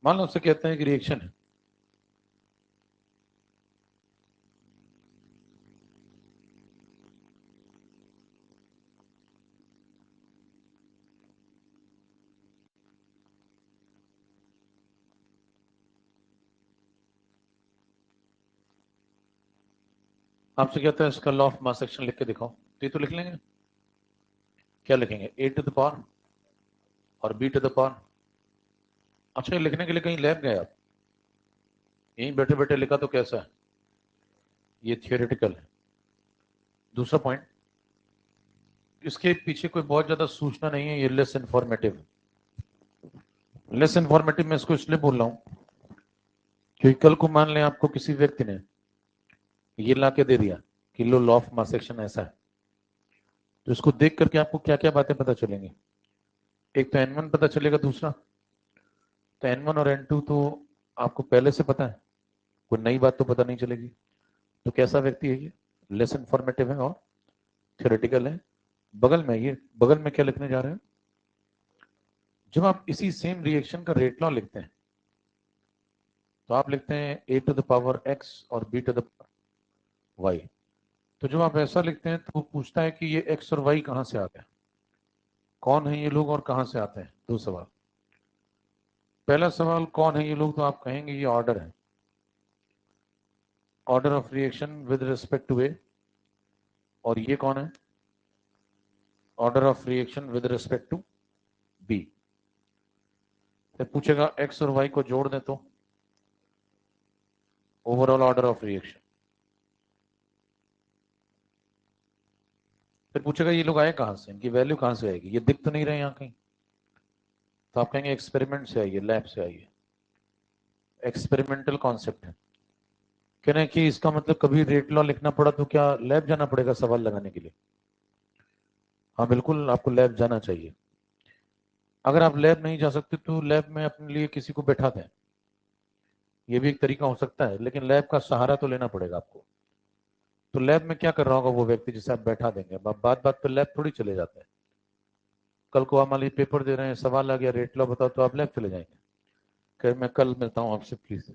मान लो उससे कहते हैं कि रिएक्शन है, आपसे कहता है इसका लॉ ऑफ मास एक्शन लिख के दिखाओ, तो ये तो लिख लेंगे। क्या लिखेंगे? ए टू द पावर और बी टू द पावर। अच्छा, ये लिखने के लिए कहीं लैब गए आप? यहीं बैठे बैठे लिखा तो कैसा है? ये थियोरेटिकल है। दूसरा पॉइंट, इसके पीछे कोई बहुत ज्यादा सूचना नहीं है, ये लेस इंफॉर्मेटिव। लेस इंफॉर्मेटिव मैं इसको इसलिए बोल रहा हूं क्योंकि कल को मान लें आपको किसी व्यक्ति ने ये ला के दे दिया कि लो लॉ ऑफ मास एक्शन ऐसा है, तो इसको देख करके आपको क्या क्या बातें पता चलेंगी। एक तो N1 पता चलेगा, दूसरा तो N1 और N2 तो आपको पहले से पता है, कोई नई बात तो पता नहीं चलेगी। तो कैसा व्यक्ति है ये? लेस इंफॉर्मेटिव है और थियोरेटिकल है। बगल में क्या लिखने जा रहे हैं? जब आप इसी सेम रिएक्शन का रेट लॉ लिखते हैं तो आप लिखते हैं ए टू द पावर एक्स और बी टू द वाई। तो जब आप ऐसा लिखते हैं तो वो पूछता है कि ये एक्स और वाई कहां से आते हैं, कौन है ये लोग और कहां से आते हैं। दो सवाल। पहला सवाल कौन है ये लोग, तो आप कहेंगे ये ऑर्डर है, order of reaction with respect to A. और ये कौन है? Order of reaction with respect to B. फिर पूछेगा एक्स और वाई को जोड़ दें तो ओवरऑल ऑर्डर ऑफ रिएक्शन। फिर पूछेगा ये लोग आए कहां से, इनकी वैल्यू कहां से आएगी, ये दिख तो नहीं रहे यहाँ कहीं। तो आप कहेंगे एक्सपेरिमेंट से आइए, लैब से आइए। एक्सपेरिमेंटल कॉन्सेप्ट है। कह रहे हैं कि इसका मतलब कभी रेट लॉ लिखना पड़ा तो क्या लैब जाना पड़ेगा सवाल लगाने के लिए? हाँ बिल्कुल, आपको लैब जाना चाहिए। अगर आप लैब नहीं जा सकते तो लैब में अपने लिए किसी को बैठा दें, ये भी एक तरीका हो सकता है, लेकिन लैब का सहारा तो लेना पड़ेगा आपको। तो लैब में क्या कर रहा होगा वो व्यक्ति जिसे आप बैठा देंगे? बात बात पर लैब थोड़ी चले जाते हैं। कल को आप मान लीजिए पेपर दे रहे हैं, सवाल आ गया रेट लॉ बताओ, तो आप लैब चले जाएंगे, कह मैं कल मिलता हूँ आपसे प्लीज,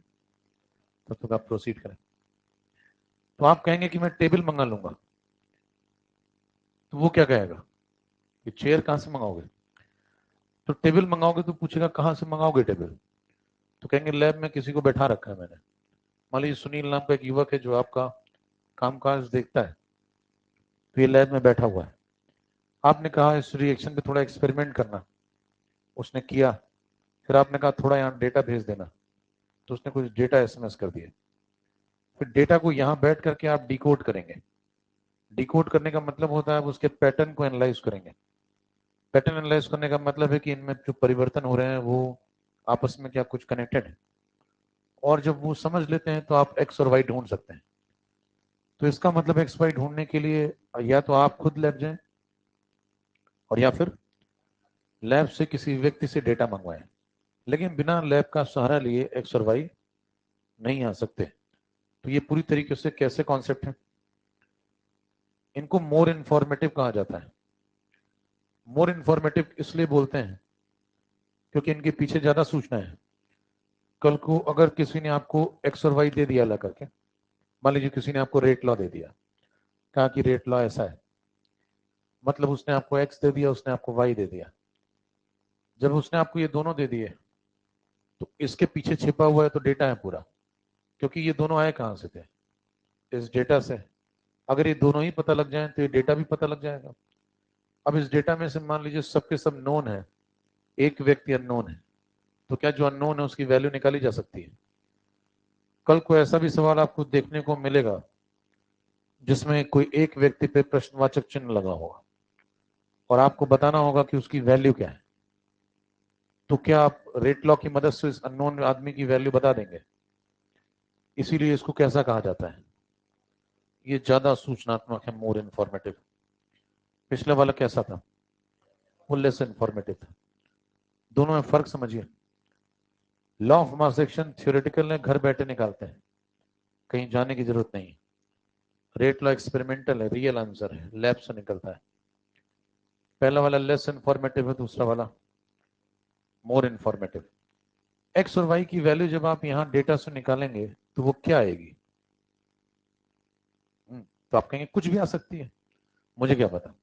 तब तक आप प्रोसीड करें। तो आप कहेंगे कि मैं टेबल मंगा लूंगा, तो वो क्या कहेगा कि चेयर कहां से मंगाओगे? तो टेबल मंगाओगे तो पूछेगा कहां से मंगाओगे टेबल? तो कहेंगे लैब में किसी को बैठा रखा है मैंने। मान लीजिए सुनील नाम का एक युवक है जो आपका कामकाज देखता है, तो ये लैब में बैठा हुआ है। आपने कहा इस रिएक्शन पे थोड़ा एक्सपेरिमेंट करना, उसने किया। फिर आपने कहा थोड़ा यहाँ डेटा भेज देना, तो उसने कुछ डेटा एसएमएस कर दिया। फिर डेटा को यहाँ बैठ करके आप डिकोड करेंगे। डिकोड करने का मतलब होता है आप उसके पैटर्न को एनालाइज करेंगे। पैटर्न एनालाइज करने का मतलब है कि इनमें जो परिवर्तन हो रहे हैं वो आपस में क्या कुछ कनेक्टेड है। और जब वो समझ लेते हैं तो आप एक्स और वाई ढूंढ सकते हैं। तो इसका मतलब एक्स वाई ढूंढने के लिए या तो आप खुद लैब जाएं और या फिर लैब से किसी व्यक्ति से डेटा मंगवाएं। लेकिन बिना लैब का सहारा लिए एक्स और वाई नहीं आ सकते। तो ये पूरी तरीके से कैसे कॉन्सेप्ट है? इनको मोर इंफॉर्मेटिव कहा जाता है। मोर इंफॉर्मेटिव इसलिए बोलते हैं क्योंकि इनके पीछे ज्यादा सूचना है। कल को अगर किसी ने आपको एक्स और वाई दे दिया ला करके, मान लीजिए किसी ने आपको रेट लॉ दे दिया, कहा कि रेट लॉ ऐसा है, मतलब उसने आपको एक्स दे दिया, उसने आपको वाई दे दिया। जब उसने आपको ये दोनों दे दिए तो इसके पीछे छिपा हुआ है तो डेटा है पूरा, क्योंकि ये दोनों आए कहां से थे? इस डेटा से। अगर ये दोनों ही पता लग जाए तो ये डेटा भी पता लग जाएगा। अब इस डेटा में से मान लीजिए सबके सब नोन है, एक व्यक्ति अननोन है, तो क्या जो अननोन है उसकी वैल्यू निकाली जा सकती है? कल को ऐसा भी सवाल आपको देखने को मिलेगा जिसमें कोई एक व्यक्ति पे प्रश्नवाचक चिन्ह लगा होगा और आपको बताना होगा कि उसकी वैल्यू क्या है। तो क्या आप रेट लॉ की मदद से इस अननोन आदमी की वैल्यू बता देंगे? इसीलिए इसको कैसा कहा जाता है? ये ज्यादा सूचनात्मक है, मोर इन्फॉर्मेटिव। पिछले वाला कैसा था? वो लेस इन्फॉर्मेटिव था। दोनों में फर्क समझिए। Law of mass action theoretical है, घर बैठे निकालते हैं, कहीं जाने की जरूरत नहीं। रेट लॉ एक्सपेरिमेंटल है, रियल आंसर है, लैब से निकलता है। पहला वाला लेस इन्फॉर्मेटिव है, दूसरा वाला मोर इन्फॉर्मेटिव। एक्स और वाई की वैल्यू जब आप यहां डेटा से निकालेंगे तो वो क्या आएगी? तो आप कहेंगे कुछ भी आ सकती है, मुझे क्या पता।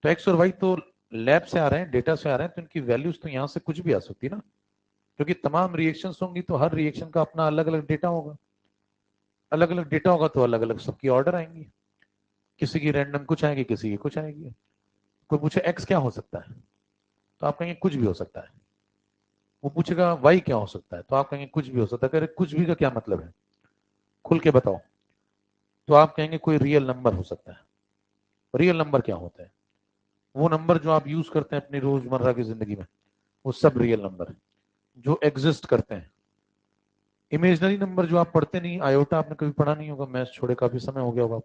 तो एक्स और वाई तो लैब से आ रहे हैं, डेटा से आ रहे हैं, तो इनकी वैल्यूज तो यहां से कुछ भी आ सकती है ना, क्योंकि तमाम रिएक्शंस होंगी तो हर रिएक्शन का अपना अलग अलग डेटा होगा। अलग अलग डेटा होगा तो अलग अलग सबकी ऑर्डर आएंगी। किसी की रैंडम कुछ आएगी, किसी की कुछ आएगी। कोई पूछे एक्स क्या हो सकता है, तो आप कहेंगे कुछ भी हो सकता है। वो पूछेगा वाई क्या हो सकता है, तो आप कहेंगे कुछ भी हो सकता है। कह रहे कुछ भी का क्या मतलब है, खुल के बताओ। तो आप कहेंगे कोई रियल नंबर हो सकता है। रियल नंबर क्या होता है? वो नंबर जो आप यूज करते हैं अपनी रोजमर्रा की जिंदगी में, वो सब रियल नंबर है जो एग्जिस्ट करते हैं। इमेजनरी नंबर जो आप पढ़ते नहीं, आयोटा आपने कभी पढ़ा नहीं होगा, मैथ्स छोड़े काफी समय हो गया होगा,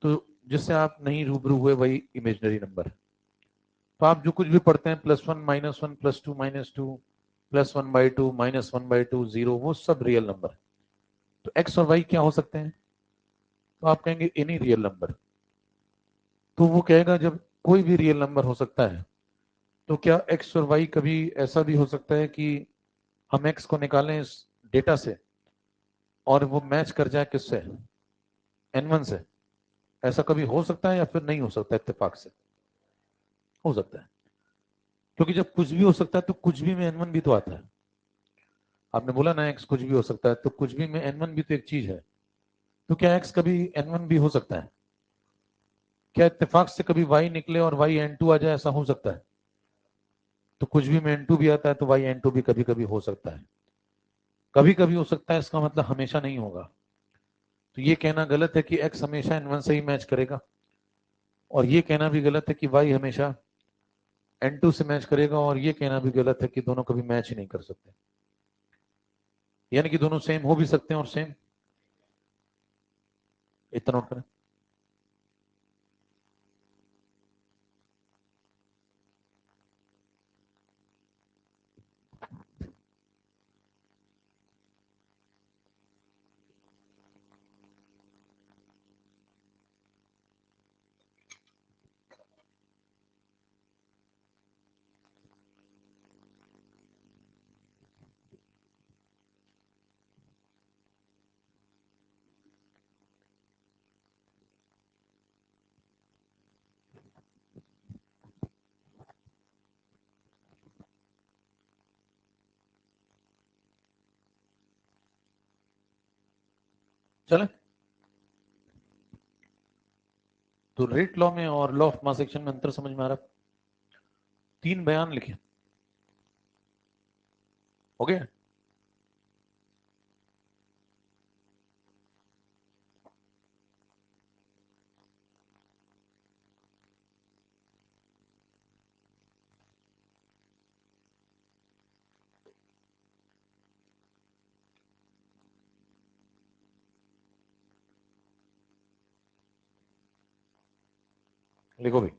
तो जिससे आप नहीं रूबरू हुए वही इमेजनरी नंबर है। तो आप जो कुछ भी पढ़ते हैं, +1 - 1 +2 -2 +1/2 -1/2 0, वो सब रियल नंबर है। तो एक्स और वाई क्या हो सकते हैं? तो आप कहेंगे एनी रियल नंबर। तो वो कहेगा जब कोई भी रियल नंबर हो सकता है, तो क्या एक्स और वाई कभी ऐसा भी हो सकता है कि हम एक्स को निकालें इस डेटा से और वो मैच कर जाए किससे? N1 से। ऐसा कभी हो सकता है या फिर नहीं हो सकता इत्तेफाक से? हो सकता है, क्योंकि जब कुछ भी हो सकता है तो कुछ भी में N1 भी तो आता है। आपने बोला ना एक्स कुछ भी हो सकता है, तो कुछ भी में N1 भी तो एक चीज है। तो क्या एक्स कभी N1 भी हो सकता है? क्या इत्तेफाक से कभी वाई निकले और वाई N2 आ जाए, ऐसा हो सकता है? तो कुछ भी में N2 भी आता है तो वाई N2 भी कभी कभी हो सकता है। कभी कभी हो सकता है इसका मतलब हमेशा नहीं होगा। तो ये कहना गलत है कि एक्स हमेशा N1 से ही मैच करेगा, और ये कहना भी गलत है कि वाई हमेशा N2 से मैच करेगा, और ये कहना भी गलत है कि दोनों कभी मैच ही नहीं कर सकते। यानी कि दोनों सेम हो भी सकते हैं और सेम। इतना नोट करें। चले, तो रेट लॉ में और लॉ ऑफ मास एक्शन में अंतर समझ में आ रहा? 3 बयान लिखे, हो गया? लिखो भी।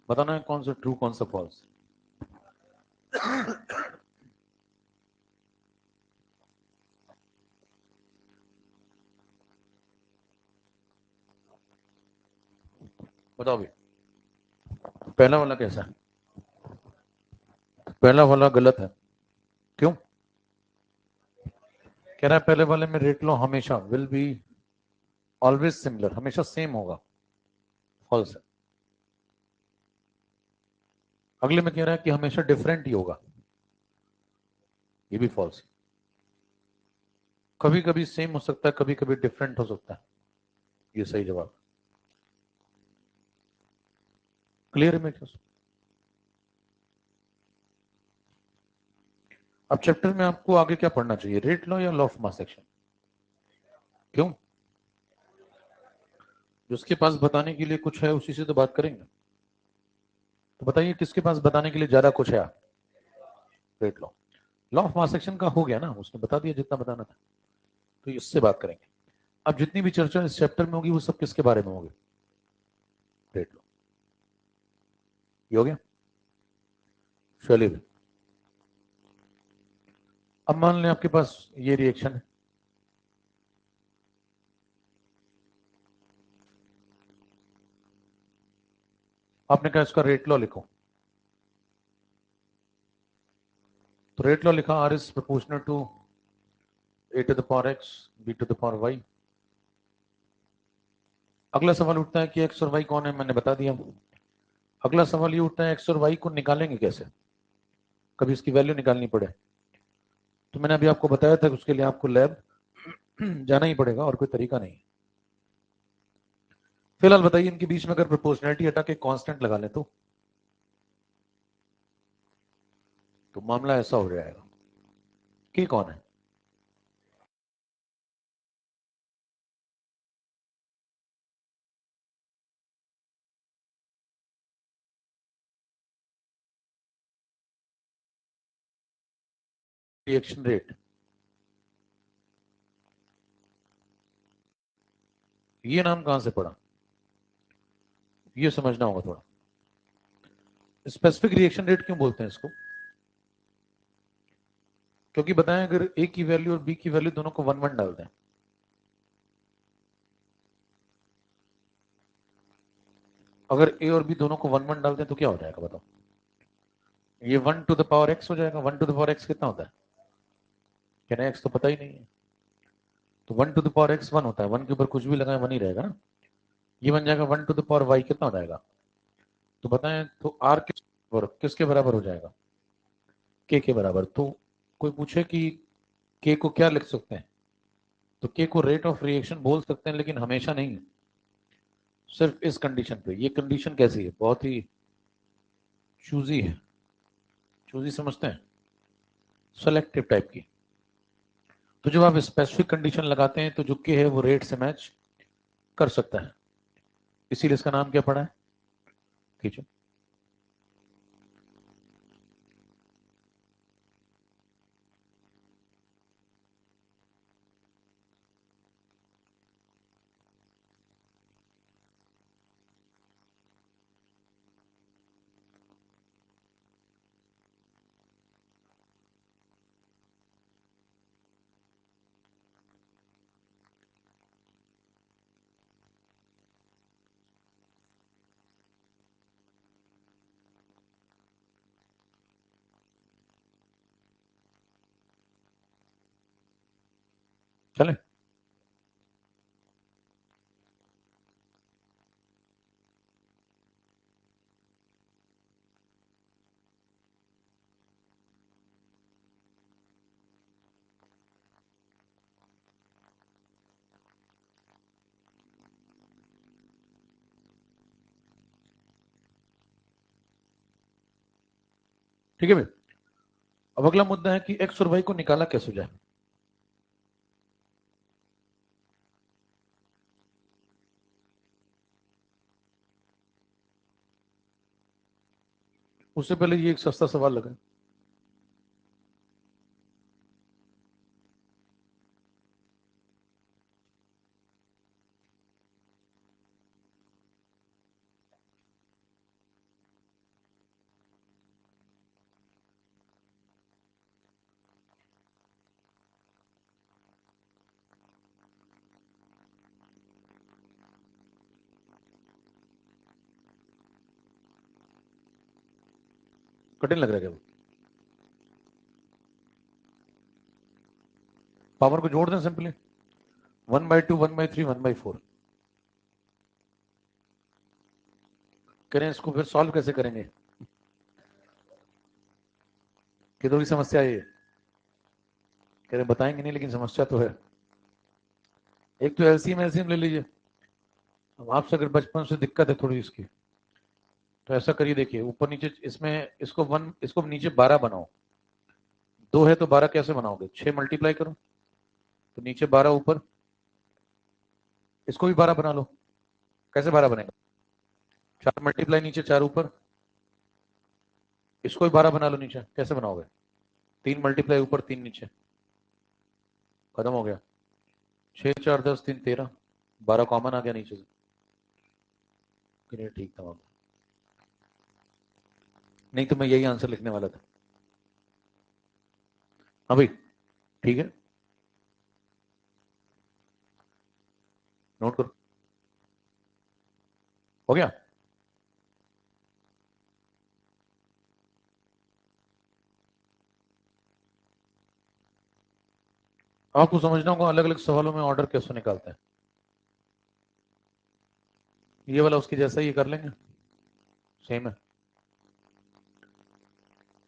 बताना है कौन सा ट्रू कौन सा फॉल्स। बताओ भी, पहला वाला कैसा है? पहला वाला गलत है। क्यों? कह रहा है पहले वाले में रेट लॉ हमेशा विल बी ऑलवेज सिमिलर, हमेशा सेम होगा। फॉल्स है। अगले में कह रहा है कि हमेशा डिफरेंट ही होगा। ये भी फॉल्स है। कभी कभी सेम हो सकता है, कभी कभी डिफरेंट हो सकता है। ये सही जवाब। क्लियर है मेरे? अब चैप्टर में आपको आगे क्या पढ़ना चाहिए, रेट लॉ या लॉ ऑफ मास एक्शन? क्यों? जिसके पास बताने के लिए कुछ है उसी से तो बात करेंगे। तो बताइए किसके पास बताने के लिए ज्यादा कुछ है? Rate law. Law of mass action का हो गया ना, उसने बता दिया जितना बताना था। तो इससे बात करेंगे। अब जितनी भी चर्चा इस चैप्टर में होगी वो सब किसके बारे में होगी? Rate law. ये हो गया। चलिए, अब मान लें आपके पास ये रिएक्शन है। आपने कहा इसका रेट लॉ लिखो। तो रेट लॉ लिखा, R is proportional to A to the power X B to the power Y. अगला सवाल उठता है कि एक्स और वाई कौन है, मैंने बता दिया। अगला सवाल ये उठता है एक्स और वाई को निकालेंगे कैसे, कभी इसकी वैल्यू निकालनी पड़े। तो मैंने अभी आपको बताया था कि उसके लिए आपको लैब जाना ही पड़ेगा और कोई तरीका नहीं। फिलहाल बताइए इनके बीच में अगर प्रोपोर्शनैलिटी हटा के कांस्टेंट लगा लें तो मामला ऐसा हो जाएगा कि कौन है। रिएक्शन रेट, ये नाम कहां से पड़ा, ये समझना होगा थोड़ा। स्पेसिफिक रिएक्शन रेट क्यों बोलते हैं इसको? क्योंकि बताएं अगर ए की वैल्यू और बी की वैल्यू दोनों को 1 1 डाल दें, अगर ए और बी दोनों को 1 1 डाल दें तो क्या हो जाएगा बताओ? ये 1 टू द पावर एक्स हो जाएगा। 1 टू द पावर एक्स कितना होता है? कहना एक्स तो पता ही नहीं है। तो 1 टू द पावर एक्स 1 होता है, 1 के ऊपर कुछ भी लगाए 1 ही रहेगा ना। ये बन जाएगा 1 टू द पावर वाई, कितना हो जाएगा? तो बताएं तो आर किसके बराबर हो जाएगा? के बराबर। तो कोई पूछे कि के को क्या लिख सकते हैं, तो के को रेट ऑफ रिएक्शन बोल सकते हैं, लेकिन हमेशा नहीं, सिर्फ इस कंडीशन पे। ये कंडीशन कैसी है, बहुत ही चूजी है। चूजी समझते हैं, सेलेक्टिव टाइप की। तो जब आप स्पेसिफिक कंडीशन लगाते हैं तो जो के है वो रेट से मैच कर सकता है, इसीलिए इसका नाम क्या पड़ा है? ठीक है। चले, ठीक है भाई। अब अगला मुद्दा है कि एक्स और वाई को निकाला कैसे जाए। उससे पहले ये एक सस्ता सवाल लगा। कठिन लग रहा है क्या? पावर को जोड़ दें सिंपली, 1/2, 1/3, 1/4 करें। इसको फिर सॉल्व कैसे करेंगे? कितों की समस्या है ये? कह रहे बताएंगे नहीं, लेकिन समस्या तो है। एक तो एलसीएम एलसीएम ले लीजिए। अब आपसे अगर बचपन से दिक्कत है थोड़ी इसकी, तो ऐसा करिए, देखिए ऊपर नीचे इसमें इसको नीचे 12 बनाओ। 2 है तो 12 कैसे बनाओगे? 6 मल्टीप्लाई करो तो नीचे 12 ऊपर, इसको भी 12 बना लो। कैसे 12 बनेगा? 4 मल्टीप्लाई नीचे 4 ऊपर, इसको भी 12 बना लो नीचे। कैसे बनाओगे? 3 मल्टीप्लाई ऊपर 3 नीचे, खत्म हो गया। 6 4 10 3 13, 12 कॉमन आ गया नीचे से। ठीक था, नहीं तो मैं यही आंसर लिखने वाला था। हाँ भाई, ठीक है, नोट करो। हो गया? आपको समझना होगा अलग अलग सवालों में ऑर्डर कैसे निकालते हैं। ये वाला उसकी जैसा ही कर लेंगे, सेम है।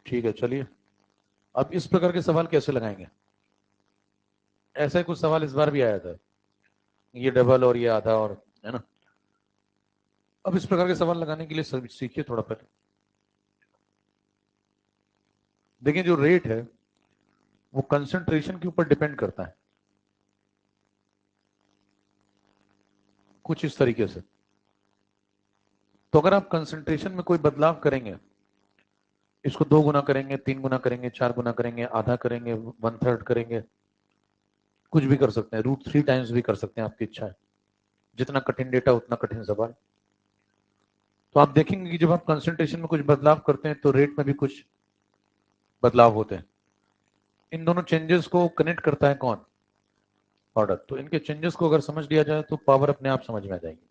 ठीक है, चलिए। अब इस प्रकार के सवाल कैसे लगाएंगे? ऐसा ही कुछ सवाल इस बार भी आया था, ये डबल और ये आधा, और है ना। अब इस प्रकार के सवाल लगाने के लिए सीखिए थोड़ा पहले। देखिए, जो रेट है वो कंसंट्रेशन के ऊपर डिपेंड करता है, कुछ इस तरीके से। तो अगर आप कंसंट्रेशन में कोई बदलाव करेंगे, इसको 2 गुना करेंगे, 3 गुना करेंगे, 4 गुना करेंगे, आधा करेंगे, 1/3 करेंगे, कुछ भी कर सकते हैं, √3 भी कर सकते हैं, आपकी इच्छा है। जितना कठिन डेटा उतना कठिन सवाल। तो आप देखेंगे कि जब आप कंसंट्रेशन में कुछ बदलाव करते हैं तो रेट में भी कुछ बदलाव होते हैं। इन दोनों चेंजेस को कनेक्ट करता है कौन? प्रोडक्ट। तो इनके चेंजेस को अगर समझ लिया जाए तो पावर अपने आप समझ में आ जाएगी।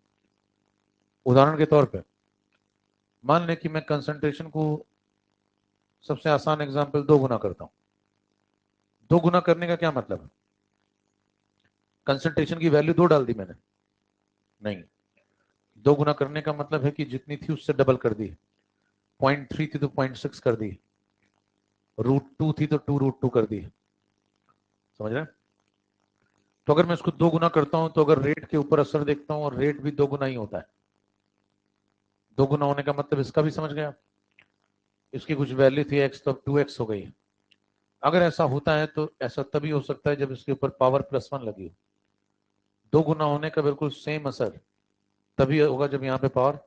उदाहरण के तौर पे मान लें कि मैं कंसंट्रेशन को, सबसे आसान एग्जांपल, 2 गुना करता हूं। 2 गुना करने का क्या मतलब है? कंसंट्रेशन की वैल्यू 2 डाल दी मैंने? नहीं। 2 गुना करने का मतलब है कि जितनी थी उससे डबल कर दी। 0.3 थी तो 0.6 कर दी, √2 थी तो 2√2 कर दी। समझ रहे हैं? तो अगर मैं इसको 2 गुना करता हूं तो अगर रेट के ऊपर असर देखता हूं, और रेट भी 2 गुना ही होता है। 2 गुना होने का मतलब इसका भी समझ गया, इसकी कुछ वैल्यू थी x तो अब 2x हो गई। अगर ऐसा होता है तो ऐसा तभी हो सकता है जब इसके ऊपर पावर +1 लगी हो। 2 गुना होने का बिल्कुल सेम असर तभी होगा जब यहाँ पे पावर,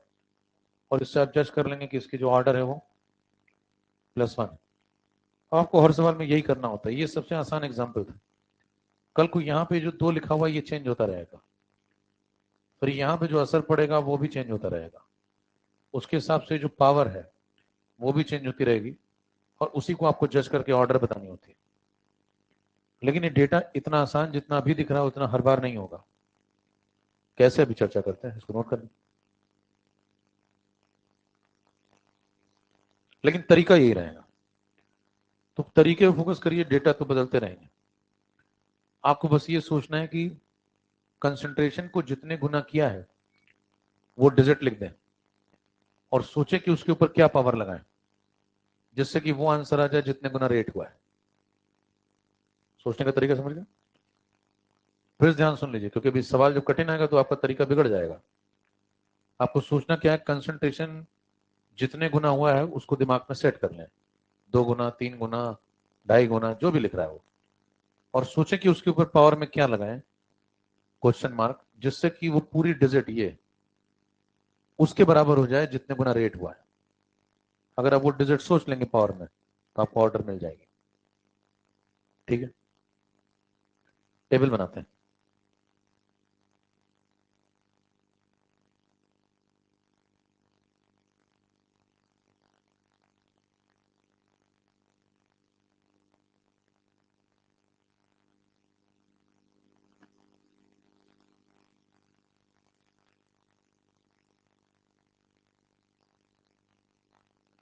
और इससे आप जज कर लेंगे कि इसकी जो ऑर्डर है वो +1। आपको हर सवाल में यही करना होता है। ये सबसे आसान एग्जाम्पल था। कल को यहाँ पे जो 2 लिखा हुआ है ये चेंज होता रहेगा, फिर यहाँ पे जो असर पड़ेगा वो भी चेंज होता रहेगा। उसके हिसाब से जो पावर है वो भी चेंज होती रहेगी, और उसी को आपको जज करके ऑर्डर बतानी होती है। लेकिन ये डेटा इतना आसान जितना अभी दिख रहा है उतना हर बार नहीं होगा। कैसे, अभी चर्चा करते हैं, इसको नोट कर लें। लेकिन तरीका यही रहेगा। तो तरीके पे फोकस करिए, डेटा तो बदलते रहेंगे। आपको बस ये सोचना है कि कंसंट्रेशन को जितने गुना किया है वो डिजिट लिख दें, और सोचे कि उसके ऊपर क्या पावर लगाएं जिससे कि वो आंसर आ जाए जितने गुना रेट हुआ है। सोचने का तरीका समझ गए? फिर ध्यान सुन लीजिए, क्योंकि अभी सवाल जब कठिन आएगा तो आपका तरीका बिगड़ जाएगा। आपको सोचना क्या है, कंसंट्रेशन जितने गुना हुआ है उसको दिमाग में सेट कर लें। 2 गुना, 3 गुना, 2.5 गुना, जो भी लिख रहा है वो, और सोचे कि उसके ऊपर पावर में क्या लगाएं, क्वेश्चन मार्क, जिससे कि वो पूरी डिजिट ये उसके बराबर हो जाए जितने गुना रेट हुआ है। अगर आप वो डिजिट सोच लेंगे पावर में तो आपको ऑर्डर मिल जाएगी। ठीक है, टेबल बनाते हैं।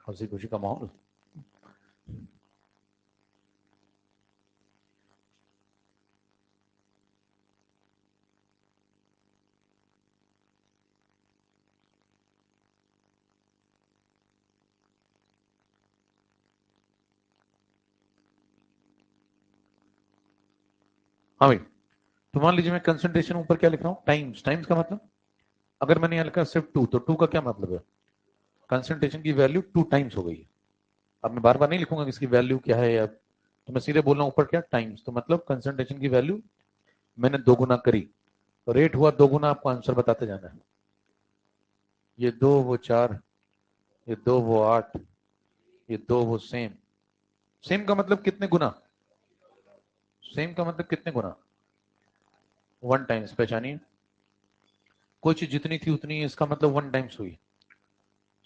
हंसी खुशी का माहौल। हाँ भाई, तो मान लीजिए मैं कंसंट्रेशन ऊपर क्या लिख रहा हूँ, टाइम्स। टाइम्स का मतलब अगर मैंने यहाँ लिखा सिर्फ 2, तो 2 का क्या मतलब है, कंसंट्रेशन की वैल्यू 2 टाइम्स हो गई है। अब मैं बार बार नहीं लिखूंगा कि इसकी वैल्यू क्या है, या तो मैं सीधे बोल रहा हूँ ऊपर क्या, टाइम्स। तो मतलब कंसंट्रेशन की वैल्यू मैंने 2 गुना करी, तो रेट हुआ 2 गुना, आपको आंसर बताते जाना है। ये 2 वो 4, ये 2 वो 8, ये 2 वो सेम। सेम का मतलब कितने गुना, सेम का मतलब कितने गुना, 1 टाइम्स। पहचानिए, कोई चीज जितनी थी उतनी है, इसका मतलब 1 टाइम्स हुई।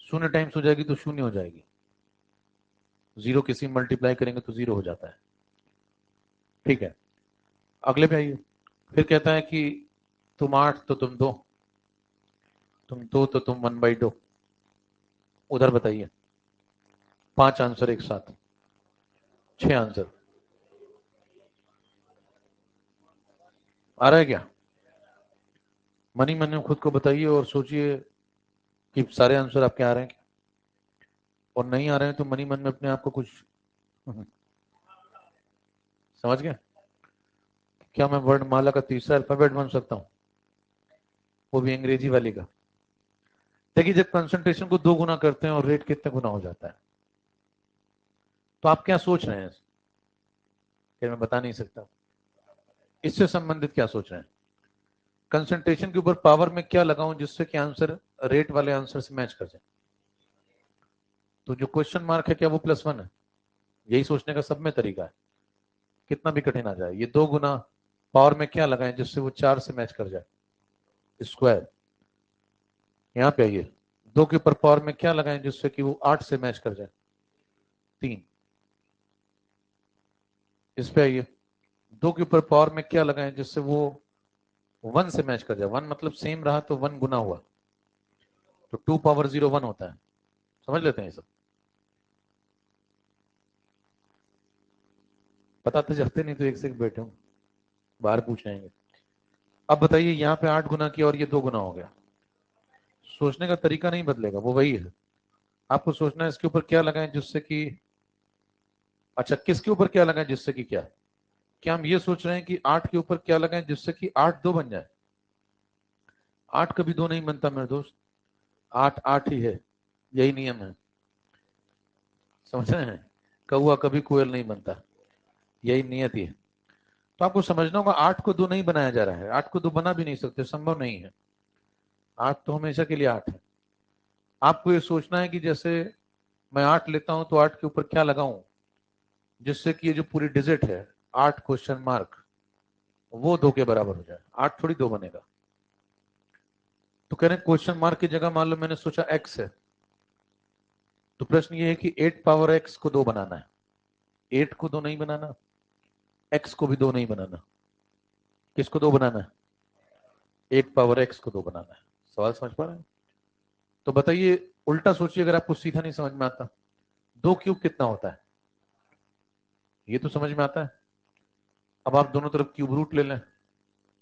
0 टाइम्स हो जाएगी तो 0 हो जाएगी, 0 किसी मल्टीप्लाई करेंगे तो 0 हो जाता है। ठीक है, अगले पे आइए। फिर कहता है कि तुम 8 तो तुम 2, तुम 2 तो तुम 1/2। उधर बताइए, 5 आंसर एक साथ, 6 आंसर। आ रहा है क्या? मनी मन में खुद को बताइए और सोचिए कि सारे आंसर आपके आ रहे हैं क्या? और नहीं आ रहे हैं तो मनी मन में अपने आप को कुछ समझ गए? क्या मैं वर्णमाला का तीसरा अल्फाबेट बन सकता हूँ, वो भी अंग्रेजी वाली का? देखिए, जब कंसंट्रेशन को 2 गुना करते हैं और रेट कितने गुना हो जाता है, तो आप क्या सोच रहे हैं कि मैं बता नहीं सकता। इससे संबंधित क्या सोच रहे हैं, कंसंट्रेशन के ऊपर पावर में क्या लगाऊं जिससे कि आंसर रेट वाले आंसर से मैच कर जाए। तो जो क्वेश्चन मार्क है क्या वो +1 है? यही सोचने का सब में तरीका है, कितना भी कठिन आ जाए। ये 2 गुना पावर में क्या लगाएं जिससे वो 4 से मैच कर जाए, स्क्वायर। यहाँ पे आइए, 2 के ऊपर पावर में क्या लगाएं जिससे कि वो 8 से मैच कर जाए, 3। इस पे आइए, 2 के ऊपर पावर में क्या लगाएं जिससे वो 1 से मैच कर जाए, 1 मतलब सेम रहा तो 1 गुना हुआ, तो 2 पावर 0 1 होता है। समझ लेते हैं ये सब, बताते जाते नहीं तो एक से एक बैठे हूँ, बाहर पूछ जाएंगे। अब बताइए, यहाँ पे 8 गुना किया और ये 2 गुना हो गया, सोचने का तरीका नहीं बदलेगा, वो वही है। आपको सोचना है इसके ऊपर क्या लगाएं जिससे कि, अच्छा किसके ऊपर क्या लगाएं जिससे कि क्या हम ये सोच रहे हैं कि 8 के ऊपर क्या लगाएं जिससे कि 8 2 बन जाए? 8 कभी 2 नहीं बनता मेरे दोस्त, 8 8 ही है, यही नियम है। समझ रहे हैं, कौआ कभी कोयल नहीं बनता, यही नियत ही है। तो आपको समझना होगा, 8 को 2 नहीं बनाया जा रहा है, 8 को 2 बना भी नहीं सकते, संभव नहीं है। 8 तो हमेशा के लिए 8 है। आपको ये सोचना है कि जैसे मैं 8 लेता हूं तो 8 के ऊपर क्या लगाऊं जिससे कि ये जो पूरी डिजिट है 8 क्वेश्चन मार्क, वो 2 के बराबर हो जाए। 8 थोड़ी 2 बनेगा। तो कह रहे हैं क्वेश्चन मार्क की जगह मान लो मैंने सोचा x है, तो प्रश्न ये है कि 8 पावर x को 2 बनाना है। 8 को 2 नहीं बनाना, x को भी 2 नहीं बनाना, किसको 2 बनाना है? 8 पावर x को 2 बनाना है। सवाल समझ पा रहे हैं? तो बताइए, उल्टा सोचिए, अगर आपको सीधा नहीं समझ में आता, 2 क्यूब कितना होता है, ये तो समझ में आता है। अब आप दोनों तरफ क्यूब रूट ले लें,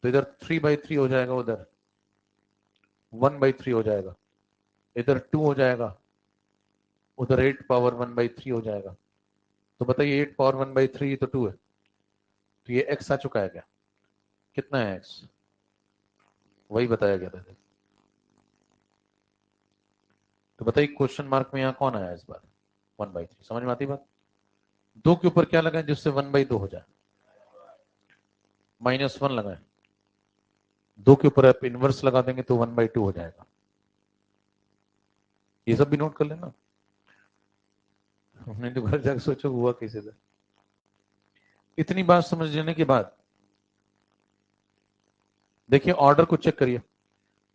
तो इधर 3/3 हो जाएगा, उधर 1/3 हो जाएगा, इधर 2 हो जाएगा, उधर 8 पावर 1/3 हो जाएगा। तो बताइए 8 पावर 1/3 तो 2 है, तो ये x आ चुका है क्या? कितना है x? वही बताया गया था। तो बताइए क्वेश्चन मार्क में यहाँ कौन आया इस बार? 1/3। समझ में आती बात? 2 के ऊपर क्या लगाएं जिससे 1/2 हो जाए? -1 लगाएं। 2 के ऊपर आप इनवर्स लगा देंगे तो 1/2 हो जाएगा। ये सब भी नोट कर लेना, हमने तो घर जाकर सोचो हुआ कैसे था। इतनी बात समझ लेने के बाद देखिए, ऑर्डर को चेक करिए।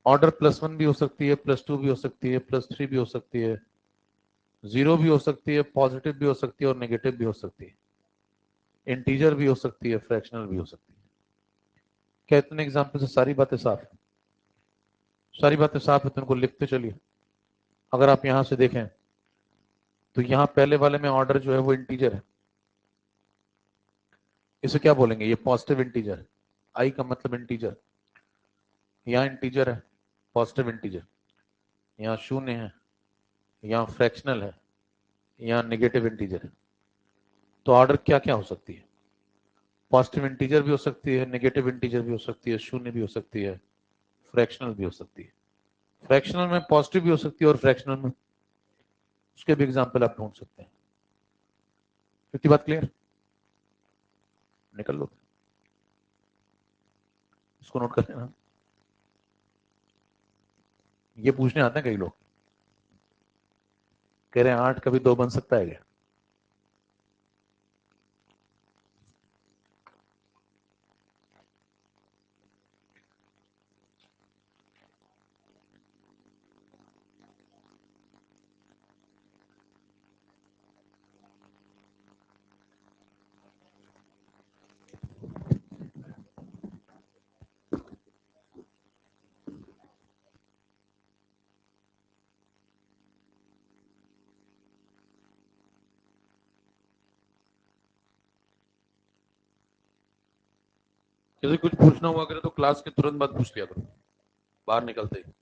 ऑर्डर +1 भी हो सकती है, +2 भी हो सकती है, +3 भी हो सकती है, 0 भी हो सकती है, पॉजिटिव भी हो सकती है और नेगेटिव भी हो सकती है, इंटीजर भी हो सकती है, फ्रैक्शनल भी हो सकती है। क्या इतने एग्जाम्पल से सारी बातें साफ है? सारी बातें साफ है तो उनको लिखते चलिए। अगर आप यहां से देखें तो यहां पहले वाले में ऑर्डर जो है वो इंटीजर है, इसे क्या बोलेंगे? ये पॉजिटिव इंटीजर, आई का मतलब इंटीजर। यहाँ इंटीजर है, पॉजिटिव इंटीजर। यहाँ 0 है, यहाँ फ्रैक्शनल है, यहाँ नेगेटिव इंटीजर है। तो ऑर्डर क्या क्या हो सकती है? पॉजिटिव इंटीजर भी हो सकती है, नेगेटिव इंटीजर भी हो सकती है, शून्य भी हो सकती है, फ्रैक्शनल भी हो सकती है। फ्रैक्शनल में पॉजिटिव भी हो सकती है और फ्रैक्शनल में उसके भी एग्जाम्पल आप ढूंढ सकते हैं। इतनी बात क्लियर? निकल लो, इसको नोट कर लेना। ये पूछने आते हैं कई लोग, कह रहे हैं 8 कभी 2 बन सकता है क्या? यदि कुछ पूछना हुआ करे तो क्लास के तुरंत बाद पूछ लिया करो, बाहर निकलते ही।